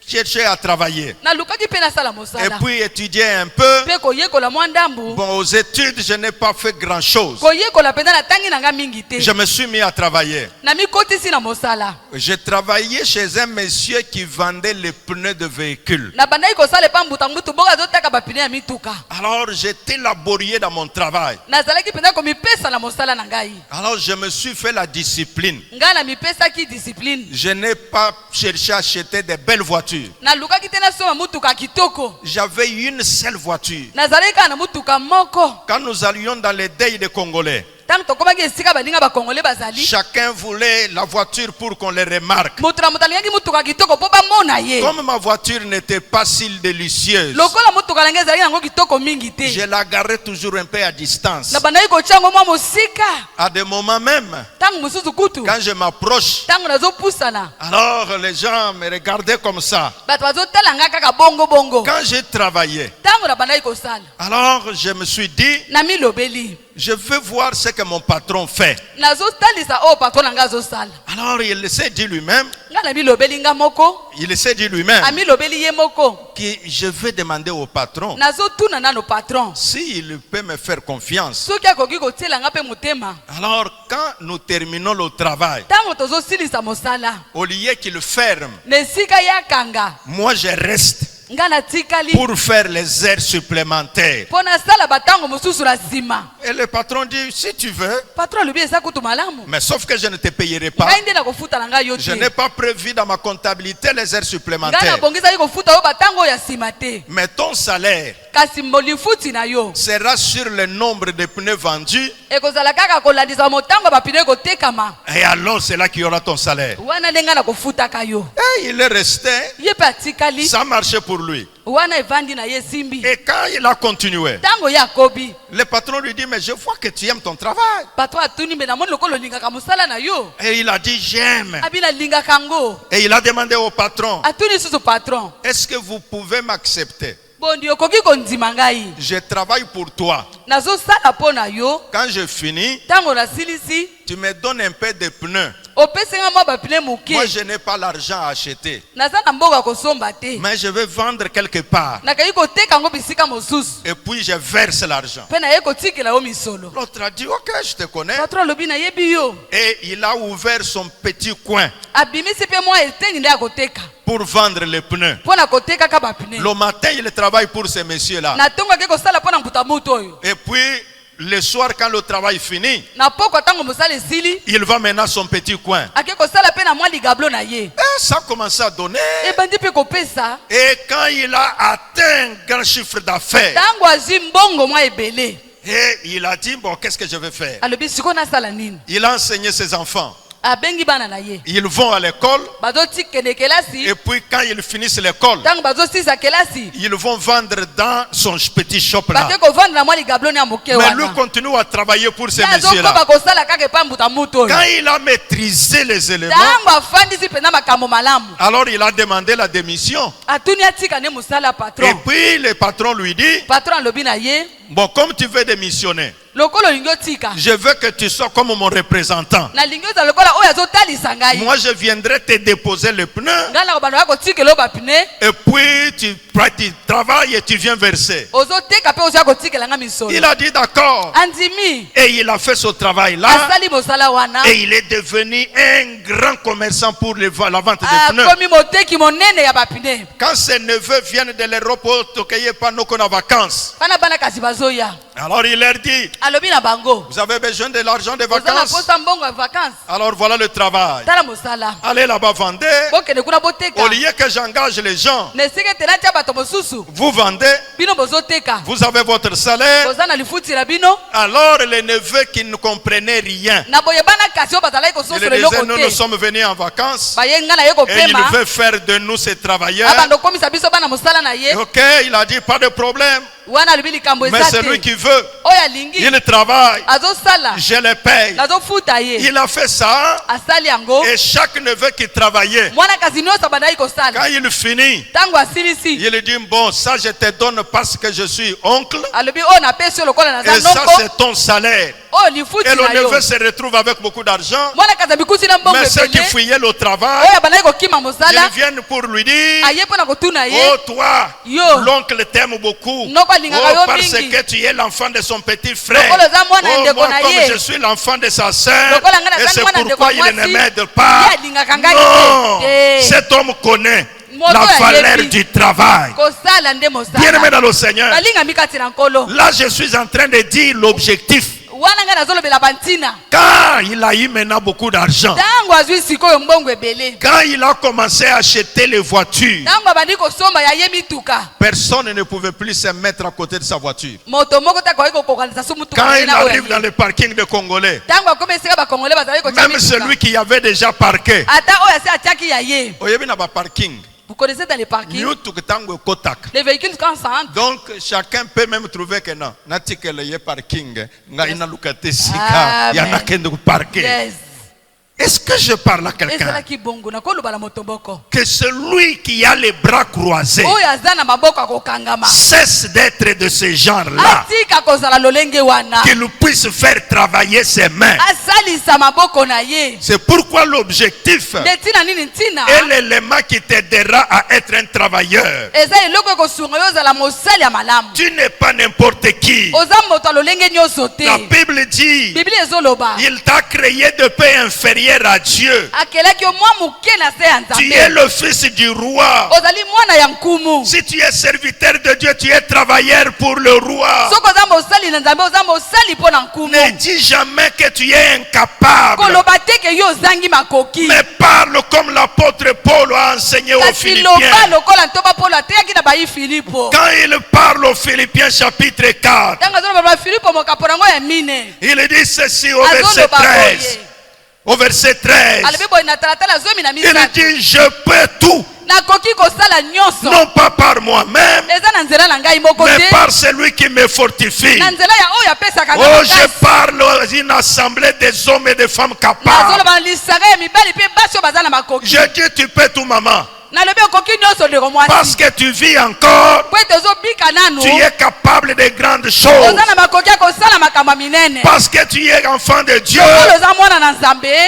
cherché à travailler et puis étudier un peu. Bon, aux études je n'ai pas fait grand chose. Je me suis mis à travailler. J'ai travaillé chez un monsieur qui vendait les pneus de véhicules. Alors j'étais laborieux dans mon travail. Alors je me suis fait la discipline. Je n'ai pas cherché à acheter de belles voitures. J'avais une seule voiture. Quand nous allions dans les deuils des Congolais, chacun voulait la voiture pour qu'on les remarque. Comme ma voiture n'était pas si délicieuse, je la garais toujours un peu à distance. À des moments même, quand je m'approche, alors les gens me regardaient comme ça. Quand j'ai travaillé, alors je me suis dit, Je veux voir ce que mon patron fait. Alors il s'est dit lui-même. Il s'est dit lui-même que je vais demander au patron s'il peut me faire confiance. Alors quand nous terminons le travail, au lieu qu'il ferme, moi je reste pour faire les heures supplémentaires. Et le patron dit, si tu veux, mais sauf que je ne te payerai pas. Je n'ai pas prévu dans ma comptabilité les heures supplémentaires. Mais ton salaire sera sur le nombre de pneus vendus. Et alors c'est là qu'il y aura ton salaire. Et il est resté. Ça marchait pour lui. Et quand il a continué, le patron lui dit, mais je vois que tu aimes ton travail. Et il a dit, j'aime. Et il a demandé au patron, est-ce que vous pouvez m'accepter? Je travaille pour toi. Quand je finis, tu me donnes un peu de pneus. Moi je n'ai pas l'argent à acheter, mais je vais vendre quelque part. Et puis je verse l'argent. L'autre a dit, ok, je te connais. Et il a ouvert son petit coin pour vendre les pneus. Le matin il travaille pour ces messieurs-là. Et puis le soir, quand le travail finit, il va maintenant à son petit coin. Et ça a commencé à donner. Et quand il a atteint un grand chiffre d'affaires, et il a dit, bon, qu'est-ce que je vais faire? Il a enseigné ses enfants. Ils vont à l'école. Et puis quand ils finissent l'école, ils vont vendre dans son petit shop là. Mais lui continue à travailler pour ces messieurs là. Quand il a maîtrisé les éléments, alors il a demandé la démission. Et puis le patron lui dit, bon, comme tu veux démissionner, je veux que tu sois comme mon représentant. Moi je viendrai te déposer le pneu. Et puis tu travailles et tu viens verser. Il a dit d'accord. Et il a fait ce travail là. Et il est devenu un grand commerçant pour la vente de pneus. Quand ses neveux viennent de l'Europe, nous en vacances. Alors il leur dit, vous avez besoin de l'argent de vacances? Alors voilà le travail. Allez là-bas vendre. Au lieu que j'engage les gens, vous vendez. Vous avez votre salaire. Alors les neveux qui ne comprenaient rien, ils disaient, nous sommes venus en vacances et il veut faire de nous ces travailleurs. Ok, il a dit, pas de problème. Mais celui qui veut, il travaille, je le paye. Il a fait ça. Et chaque neveu qui travaillait, quand il finit, il dit, bon, ça je te donne parce que je suis oncle. Et ça c'est ton salaire. Et le neveu se retrouve avec beaucoup d'argent. Mais ceux qui fuyaient le travail, ils viennent pour lui dire, oh toi, l'oncle t'aime beaucoup. Oh, parce que tu es l'enfant de son petit frère. Oh, moi comme je suis l'enfant de sa soeur, et c'est pourquoi il ne m'aide pas. Non, cet homme connaît la valeur du travail. Bien aimé dans le Seigneur, là je suis en train de dire l'objectif. Quand il a eu maintenant beaucoup d'argent, quand il a commencé à acheter les voitures, personne ne pouvait plus se mettre à côté de sa voiture. Quand il arrive dans le parking de Congolais, même celui qui avait déjà parqué, vous connaissez dans les parkings, les véhicules quand ça entre. Donc chacun peut même trouver que non, parking, yes. Est-ce que je parle à quelqu'un? Que celui qui a les bras croisés cesse d'être de ce genre-là. Qu'il puisse faire travailler ses mains. C'est pourquoi l'objectif est l'élément qui t'aidera à être un travailleur. Tu n'es pas n'importe qui. La Bible dit, il t'a créé de paix inférieure à Dieu. Tu es le fils du roi. Si tu es serviteur de Dieu, tu es travailleur pour le roi. Ne dis jamais que tu es incapable, mais parle comme l'apôtre Paul a enseigné aux Philippiens. Quand il parle aux Philippiens chapitre 4, il dit ceci au verset 13. Au verset 13, il dit, je peux tout. Non pas par moi-même, mais par celui qui me fortifie. Oh, je parle d'une assemblée des hommes et des femmes capables. Je dis, tu peux tout, maman. Parce que tu vis encore, tu es capable de grandes choses. Parce que tu es enfant de Dieu,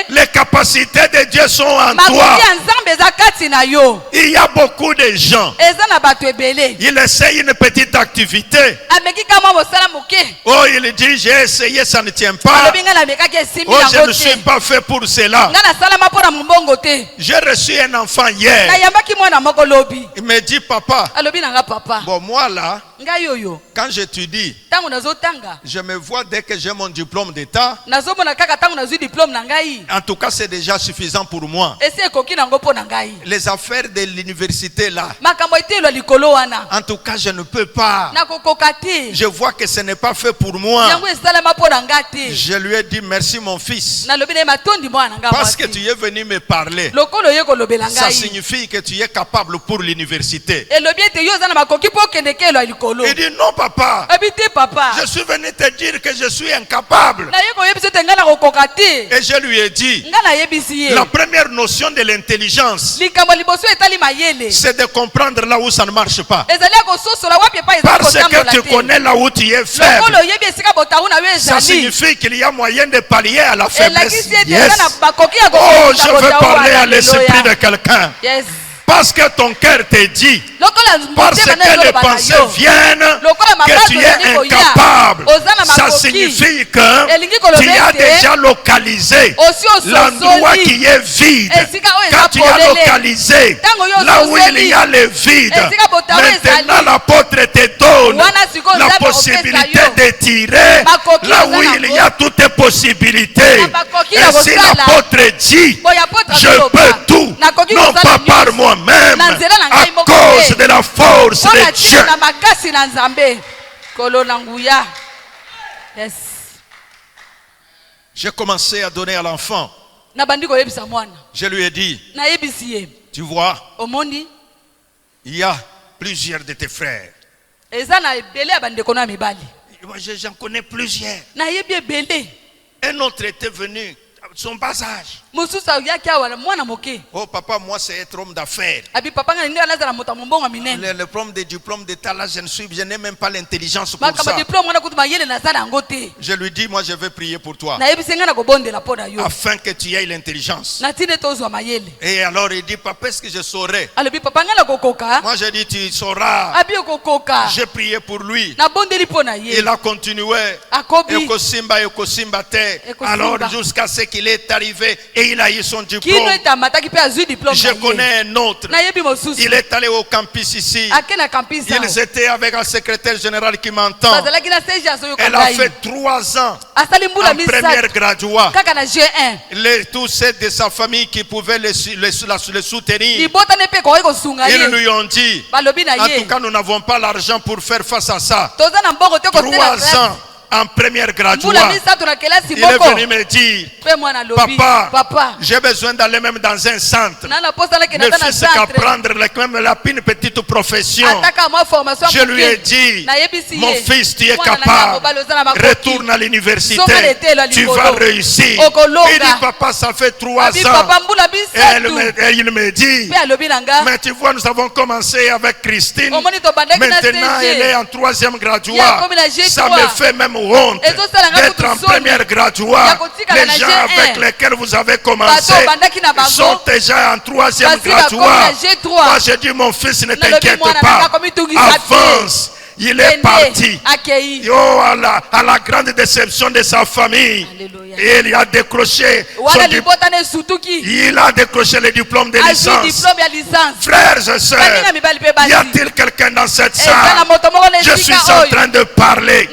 les capacités de Dieu sont en toi. Il y a beaucoup de gens, ils essayent une petite activité. Oh, il dit, j'ai essayé, ça ne tient pas. Oh, je ne suis pas fait pour cela. J'ai reçu un enfant hier. Il me dit, papa, bon, moi là, quand j'étudie, je me vois dès que j'ai mon diplôme d'état. En tout cas, c'est déjà suffisant pour moi. Les affaires de l'université là, en tout cas, je ne peux pas. Je vois que ce n'est pas fait pour moi. Je lui ai dit, merci mon fils, parce que tu es venu me parler. Ça signifie que tu es capable pour l'université. Il dit, non papa, je suis venu te dire que je suis incapable. Et je lui ai dit, la première notion de l'intelligence, c'est de comprendre là où ça ne marche pas. Parce que tu connais là où tu es faible, ça signifie qu'il y a moyen de pallier à la faiblesse. Yes. Oh, je veux parler à l'esprit de quelqu'un. Parce que ton cœur te dit, parce que les pensées viennent, que tu es incapable. Ça signifie que tu as déjà localisé l'endroit qui est vide. Quand tu as localisé là où il y a le vide, maintenant l'apôtre te donne la possibilité de tirer là où il y a toutes les possibilités. Et si l'apôtre dit, je peux tout, non pas par moi-même, à cause de la force de Dieu. J'ai commencé à donner à l'enfant. Je lui ai dit, tu vois, il y a plusieurs de tes frères. Moi, j'en connais plusieurs. Un autre était venu, son bas âge. Oh papa, moi c'est être homme d'affaires. Le problème des diplômes d'état là, je n'ai même pas l'intelligence pour ça. Je lui dis, moi je vais prier pour toi, afin que tu aies l'intelligence. Et alors il dit, papa, est-ce que je saurais? Moi je dis, tu sauras. J'ai prié pour lui. Il a continué. Alors jusqu'à ce qu'il est arrivé et il a eu son diplôme. Je connais un autre. Il est allé au campus ici. Ils étaient avec un secrétaire général qui m'entend. Elle a fait 3 ans en première graduat. Tous ceux de sa famille qui pouvaient le soutenir, ils lui ont dit, en tout cas nous n'avons pas l'argent pour faire face à ça. 3 ans en première graduate. Il est venu me dire, papa, j'ai besoin d'aller même dans un centre. Le fils qu'à prendre même une petite profession. Je lui ai dit, mon fils, tu es capable. Retourne à l'université. Tu vas réussir. Il dit, papa, ça fait 3 ans. Et il me dit, mais tu vois, nous avons commencé avec Christine. Maintenant, elle est en 3e graduat. Ça me fait même honte d'être en première graduat. Les gens avec lesquels vous avez commencé sont déjà en 3e graduat. Moi, j'ai dit, mon fils, ne t'inquiète pas. Avance. Il est parti. Oh, à la grande déception de sa famille. Et il a décroché le diplôme de licence. Frères et sœurs, y a-t-il quelqu'un dans cette salle? Je suis en train de parler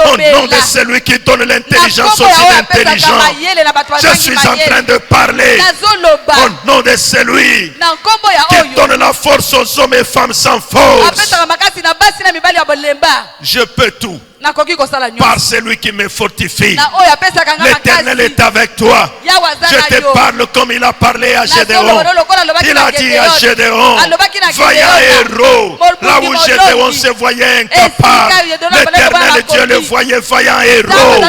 au nom de celui qui donne l'intelligence aux intelligents. Je suis en train de parler au nom de celui qui donne la force aux hommes et femmes sans force. Je peux tout par celui qui me fortifie. L'Éternel est avec toi. Je te parle comme il a parlé à Gédéon. Il a dit à Gédéon, vaillant héros, là où Gédéon se voyait incapable, l'Éternel Dieu le voyait vaillant héros.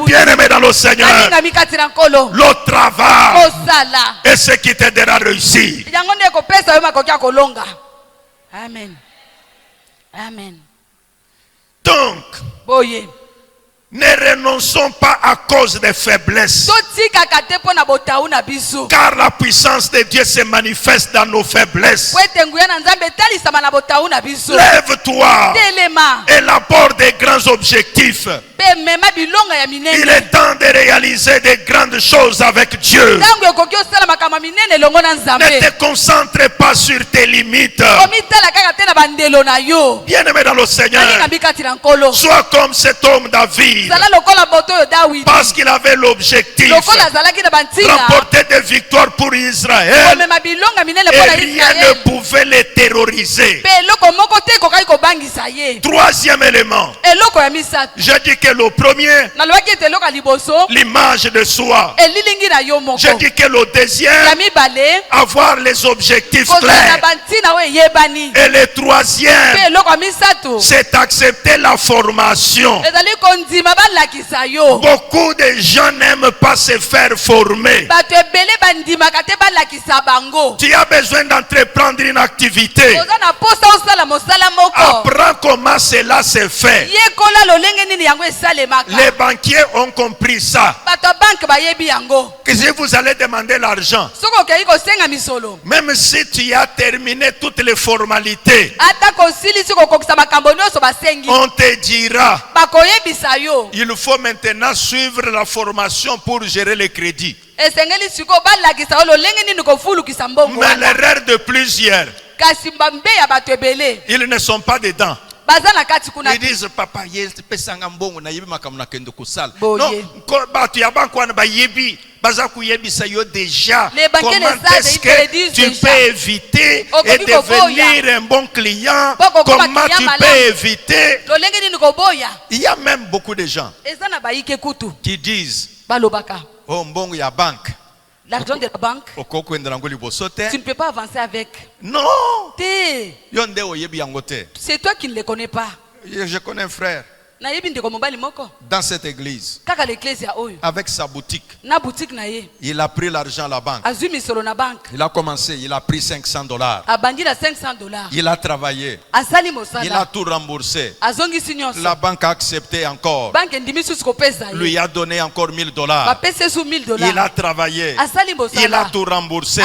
Bien-aimé dans le Seigneur, le travail est ce qui t'aidera à réussir. Amen. Amen. Donc, ne renonçons pas à cause des faiblesses. Car la puissance de Dieu se manifeste dans nos faiblesses. Lève-toi. Élabore des grands objectifs. Il est temps de réaliser des grandes choses avec Dieu. Ne te concentre pas sur tes limites. Bien-aimé dans le Seigneur, sois comme cet homme David. Parce qu'il avait l'objectif remporter des victoires pour Israël. Et rien ne pouvait les terroriser. 3e élément. Je dis que le premier, l'image de soi. Je dis que le deuxième, avoir les objectifs clairs. Et le troisième, c'est accepter la formation. Beaucoup de gens n'aiment pas se faire former. Tu as besoin d'entreprendre une activité. Apprends comment cela se fait. Les banquiers ont compris ça. Que si vous allez demander l'argent, même si tu as terminé toutes les formalités, on te dira, il faut maintenant suivre la formation pour gérer les crédits. Mais l'erreur de plusieurs, ils ne sont pas dedans. Ils disent, papa, non, déjà, comment est-ce que tu peux éviter et devenir un bon client? Comment tu peux éviter? Il y a même beaucoup de gens qui disent, oh, bon, il y a banque. L'argent de la banque, tu ne peux pas avancer avec. Non. C'est toi qui ne les connais pas. Je connais un frère dans cette église, avec sa boutique. Il a pris l'argent à la banque. Il a commencé, il a pris $500. Il a travaillé. Il a tout remboursé. La banque a accepté encore. Lui a donné encore $1000. Il a travaillé. Il a tout remboursé.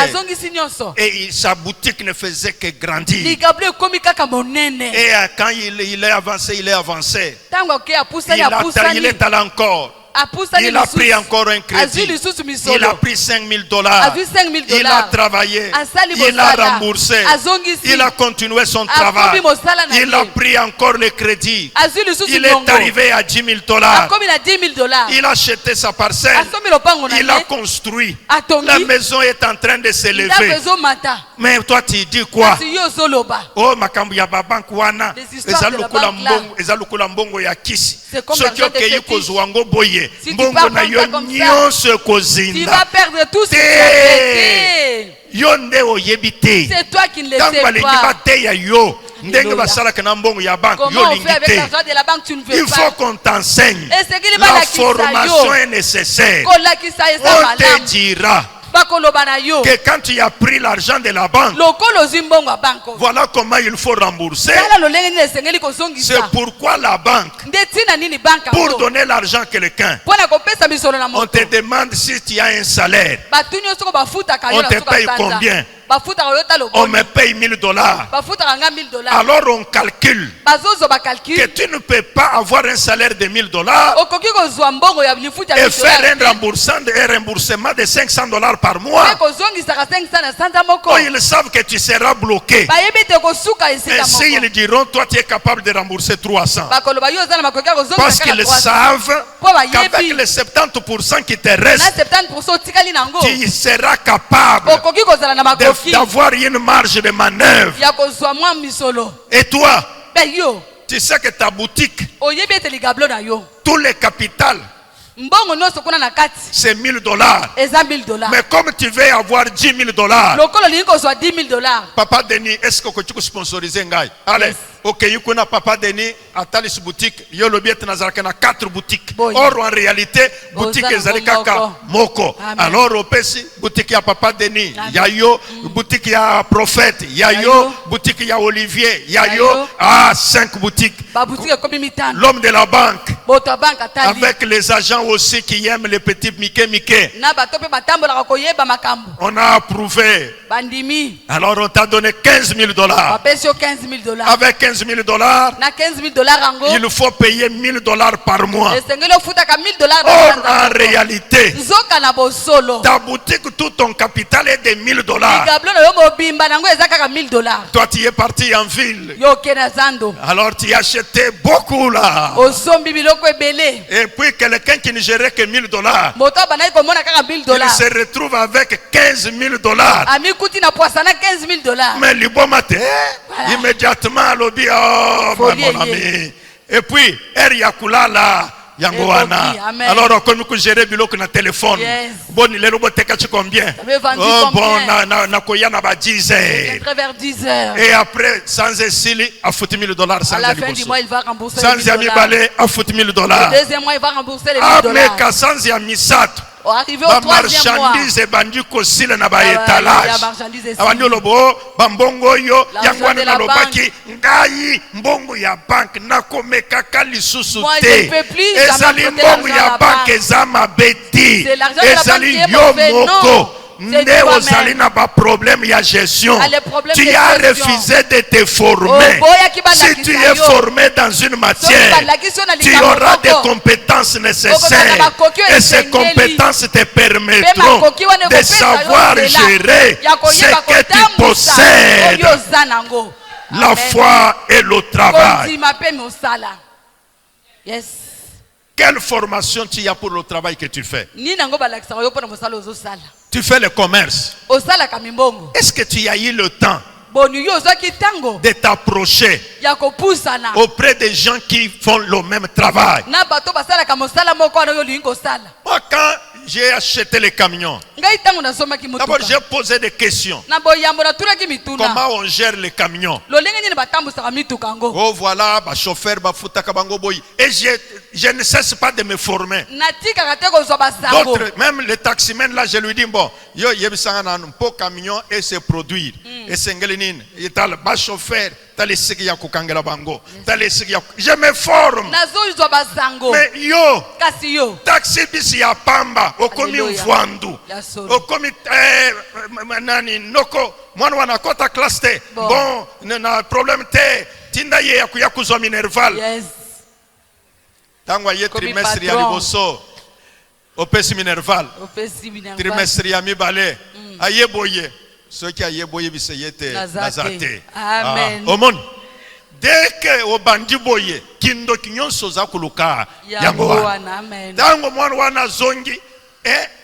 Et sa boutique ne faisait que grandir. Et quand il est avancé, il est avancé. Il est allé encore. Il a pris encore un crédit. Il a pris $5,000. Il a travaillé. Il a remboursé. Il a continué son travail. Il a pris encore le crédit. Il est arrivé à $10,000. Il a acheté sa parcelle. Il a construit. La maison est en train de s'élever. Mais toi tu dis quoi? Oh makambu ya babank wana ezalukula mbongo ya kisi. Soki okeyi kozwa ngo boye mbongo na yo nyonso kozinda. Tu vas perdre tout ce que tu as gagné. Yonde oyebite. C'est toi qui ne le sais pas. Comment on fait avec l'argent de la banque, tu ne veux pas. Il faut qu'on t'enseigne. La formation est nécessaire. On te dira que quand tu as pris l'argent de la banque, voilà comment il faut rembourser. C'est pourquoi la banque, pour donner l'argent à quelqu'un, on te demande si tu as un salaire. On te paye combien? On me paye $1,000. Alors on calcule que tu ne peux pas avoir un salaire de $1,000 et faire un remboursement de $500 par mois. Oh, ils savent que tu seras bloqué. Et s'ils diront, toi tu es capable de rembourser 300. Parce qu'ils savent qu'avec les 70% qui te restent, tu seras capable d'avoir une marge de manœuvre. Et toi, tu sais que ta boutique, tout le capital, c'est $1,000. Mais comme tu veux avoir $10,000, Papa Denis, est-ce que tu peux sponsoriser Ngai? Allez. Ok, yukuna Papa Denis atalis boutique yo lobiet nazaraka 4 boutiques. Or en réalité boutique ezalika moko. Alors opesi boutique ya Papa Denis, ya yo boutique ya Prophète, ya yo boutique ya Olivier, ya yo 5 boutiques. L'homme de la banque avec les agents aussi qui aiment les petits Mickey. On a approuvé. Alors on t'a donné $15,000. Avec $15,000, il faut payer $1,000 par mois. Or, en réalité, ta boutique, tout ton capital est de $1,000. Toi, tu es parti en ville. Alors, tu as acheté beaucoup là. Et puis, quelqu'un qui ne gérait que $1,000, il se retrouve avec $15,000. Mais l'ibomate, immédiatement, mon ami. Et puis, Yakulala, Yangoana. Alors, comme nous gérons biloko na téléphone. Bon, il est le combien? Oh, bon, na koyana ba 10 heures. Et après, sans essili, a foutu $1,000 sans. À la fin du mois, il va rembourser sans yami balé, a foutu $1,000. Le deuxième mois, il va rembourser les $1,000. Ah, mais sans yami sat. Arrivé au troisième mois, marchandise bandu kosila na ba étalage. Abandi lobo bambongo yo yangwana na lobaki ngai mbongo ya bank nakomeka kalisusu te. Ezali mbongo ya bank ezama beti. Ezali yo moko. Nde ozali na ba problème ya gestion. Tu as refusé de te former. Si tu es formé dans une matière, tu auras des compétences nécessaires. Et ces compétences te permettront de savoir gérer ce que tu possèdes. La foi et le travail. Quelle formation tu as pour le travail que tu fais? Tu fais le commerce. Est-ce que tu as eu le temps de t'approcher auprès des gens qui font le même travail? Moi, quand j'ai acheté les camions, d'abord j'ai posé des questions. Comment on gère les camions? Oh voilà, chauffeur, et je ne cesse pas de me former. D'autres, même les taximens là, je lui dis bon, yo yebisanga na po camion et se produire. Et sengelinin, et tal ba chauffeur, tal esiki ya kukangela bango, tal esiki ya. Je me forme. Mais yo, taxi bis ya pamba, okomi mvandu, okomi nani noko, mwana wana kota classe te. Bon, na problème te, tinda ye ya kuzwa minerval. Tangwa ye trimestre ya liboso. Opesi Minerval. Trimestre ya mibale. Ayeboye. Ceux qui ayeboye biseyete nazate. Amen. Omon. Dès que obandi boye kindo kinyonso za kuluka yango wana. Amen. Tango mwana wana zongi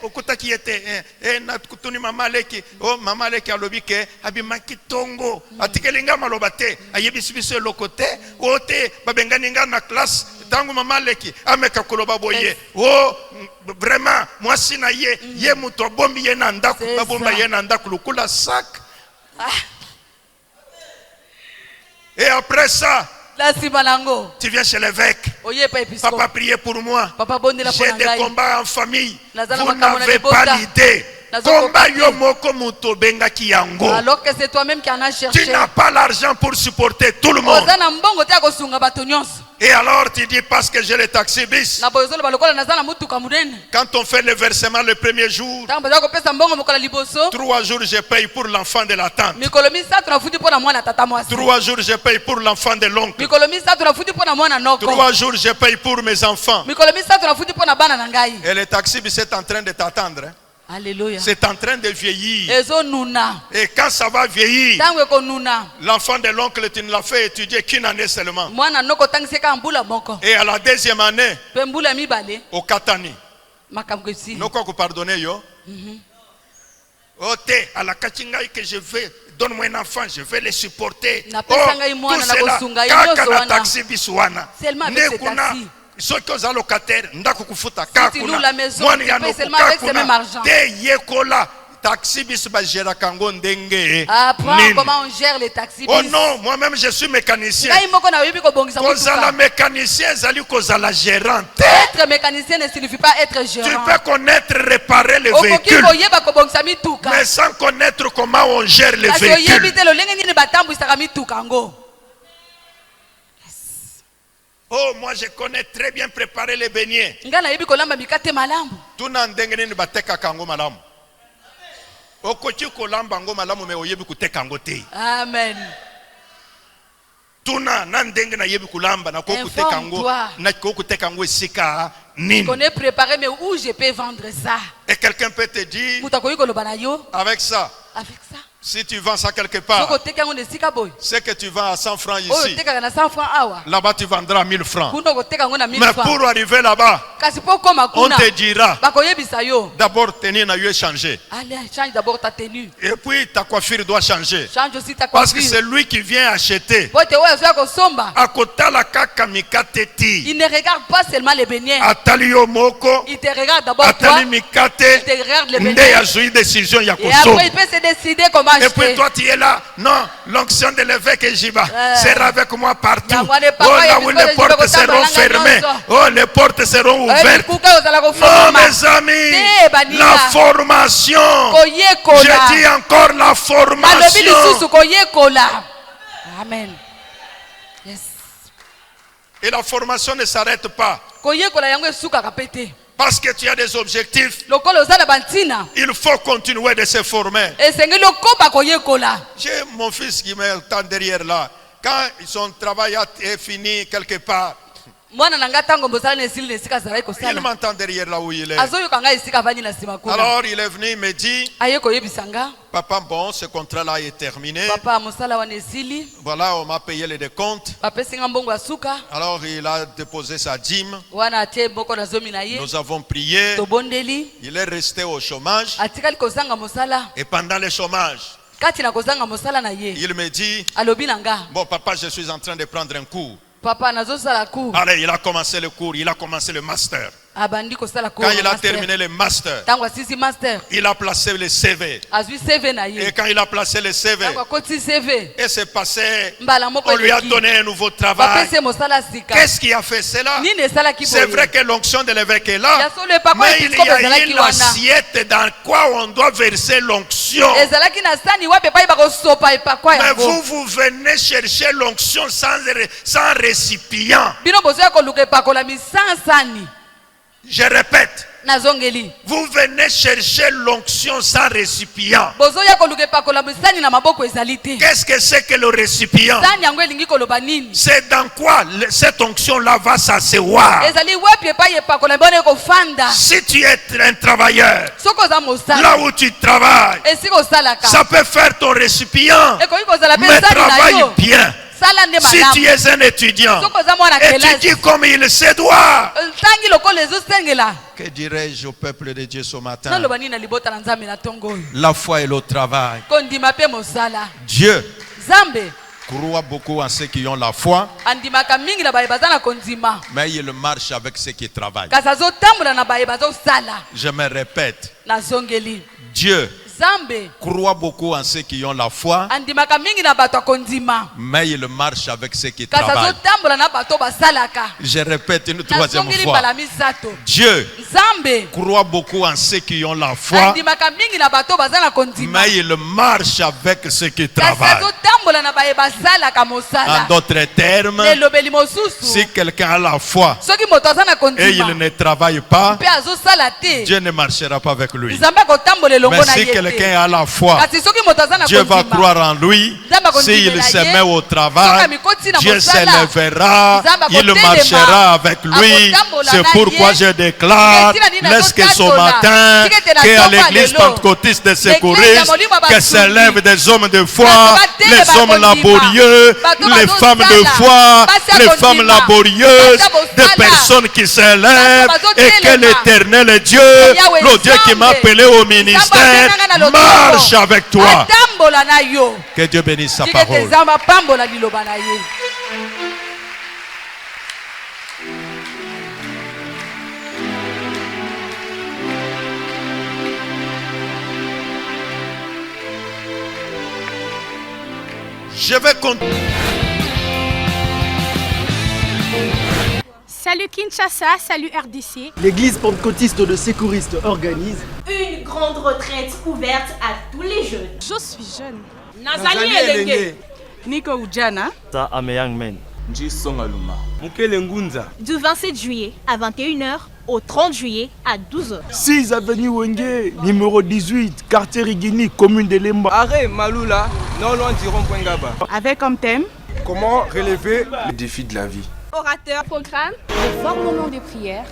okutaki ete na kutuni mamaleki mamaleki alobike abimaki tongo atikelinga maloba te ayebisi biso lokote ote babenganinga na classe tango mamaleki ameka koloba boye vraiment mwasi na ye muto abombi ye na ndaku babomba ye na ndaku lukula sac. Et après ça, tu viens chez l'évêque. Papa, priez pour moi. J'ai des combats en famille. Vous n'avez pas l'idée. Alors que c'est toi-même qui en as cherché. Tu n'as pas l'argent pour supporter tout le monde. Et alors tu dis parce que j'ai le taxi bis. Quand on fait le versement le premier jour, 3 jours je paye pour l'enfant de la tante. 3 jours je paye pour l'enfant de l'oncle. 3 jours je paye pour mes enfants. Et le taxi bis est en train de t'attendre. Alléluia. C'est en train de vieillir. Et quand ça va vieillir, l'enfant de l'oncle, tu ne l'as fait étudier qu'une année seulement. Et à la 2e année, au Katani, nous quoi pardonner yo. Ote à la Kachingaï que je vais, donne-moi un enfant, je vais les supporter. Tout cela, kaka taxi bisouana. Ceux qui ont locataire, si tu loues la maison, tu payes seulement avec ce même argent. Apprends comment on gère les taxis. Oh non, moi-même je suis mécanicien. Mécanicien, gérant. Être mécanicien ne signifie pas être gérant. Tu peux connaître réparer les véhicules, mais sans connaître comment on gère les véhicules. Oh, moi je connais très bien préparer les beignets. Tout n'andengeni bateka kango malamu. Okochi kolamba ngo malamu me oyebi kuteka ngo te. Amen. Tuna nandengena yebi kulamba na kokuteka ngo na kokuteka ngo esika nini. Je connais préparer mais où je peux vendre ça. Et quelqu'un peut te dire avec ça. Si tu vends ça quelque part, c'est que tu vends à 100 francs ici. Là-bas, tu vendras 1000 francs. Mais pour arriver là-bas, on te dira d'abord, tenir n'a eu changé. Change d'abord ta tenue. Et puis, ta coiffure doit changer. Change aussi ta coiffure. Parce que c'est lui qui vient acheter. Il ne regarde pas seulement les beignets. Il te regarde d'abord toi. Il te regarde les beignets. Et après, il peut se décider comment acheter. Et puis toi tu es là, non, l'onction de l'évêque Jiba sera avec moi partout. Oh là où les portes seront fermées, oh les portes seront ouvertes. Non mes amis, la formation, je dis encore la formation. Amen. Yes. Et la formation ne s'arrête pas. Parce que tu as des objectifs, il faut continuer de se former. J'ai mon fils qui m'attend derrière là. Quand son travail est fini quelque part, il m'entend derrière là où il est. Alors il est venu, il me dit, papa, bon, ce contrat-là est terminé. Voilà, on m'a payé les décomptes. Alors il a déposé sa dîme. Nous avons prié. Il est resté au chômage. Et pendant le chômage, il me dit, bon papa, je suis en train de prendre un cours. Allez, il a commencé le cours, il a commencé le master. Quand il a terminé le master, il a placé le CV. Et quand il a placé le CV, et c'est passé, on lui a donné un nouveau travail. Qu'est-ce qui a fait cela? C'est vrai que l'onction de l'évêque est là, mais il y a une assiette dans quoi on doit verser l'onction. Mais vous venez chercher l'onction sans récipient. Je répète. Vous venez chercher l'onction sans récipient. Qu'est-ce que c'est que le récipient? C'est dans quoi cette onction-là va s'asseoir. Si tu es un travailleur, là où tu travailles, ça peut faire ton récipient, mais travaille bien. Si tu es un étudiant, étudie comme il se doit. Que dirais-je au peuple de Dieu ce matin? La foi et le travail. Dieu croit beaucoup en ceux qui ont la foi, mais il marche avec ceux qui travaillent. Je me répète. Dieu croit beaucoup en ceux qui ont la foi, mais il marche avec ceux qui travaillent. Je répète une troisième fois. Dieu croit beaucoup en ceux qui ont la foi, mais il marche avec ceux qui travaillent. En d'autres termes, si quelqu'un a la foi et il ne travaille pas, Dieu ne marchera pas avec lui. Mais si quelqu'un a la foi, Dieu va croire en lui. S'il se met au travail, Dieu s'élèvera, il marchera avec lui. C'est pourquoi je déclare, laisse que ce matin, qu'à l'église pentecôtiste des secouristes, que s'élèvent des hommes de foi, les hommes laborieux, les femmes de foi, les femmes laborieuses, des personnes qui s'élèvent, et que l'Éternel Dieu, le Dieu qui m'a appelé au ministère, marche avec toi. Que Dieu bénisse sa parole. Je vais continuer. Salut Kinshasa, salut RDC. L'église pentecôtiste de secouristes organise une grande retraite ouverte à tous les jeunes. Je suis jeune. Nazali Elenge. Nico Ujana. Ça I'm a young man. Du 27 juillet à 21h au 30 juillet à 12h. 6 avenue Wenge, numéro 18, quartier Rigini, commune de Lemba. Arrêt Malula, non loin du rond-point Gaba. Avec comme thème comment relever les défis de la vie. Orateur, programme, de forts moments de prière,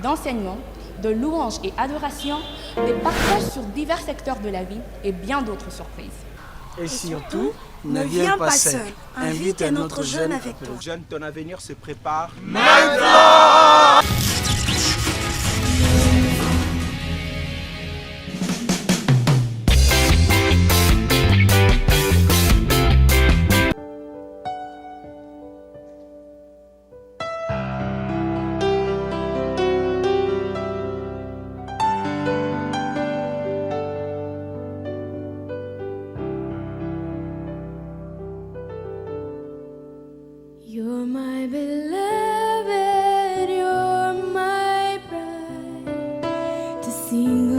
d'enseignement, de louange et adoration, des partages sur divers secteurs de la vie et bien d'autres surprises. Et surtout, ne viens pas seul. Invite un autre jeune avec toi. Jeune, ton avenir se prépare maintenant. You're my beloved, you're my bride, to sing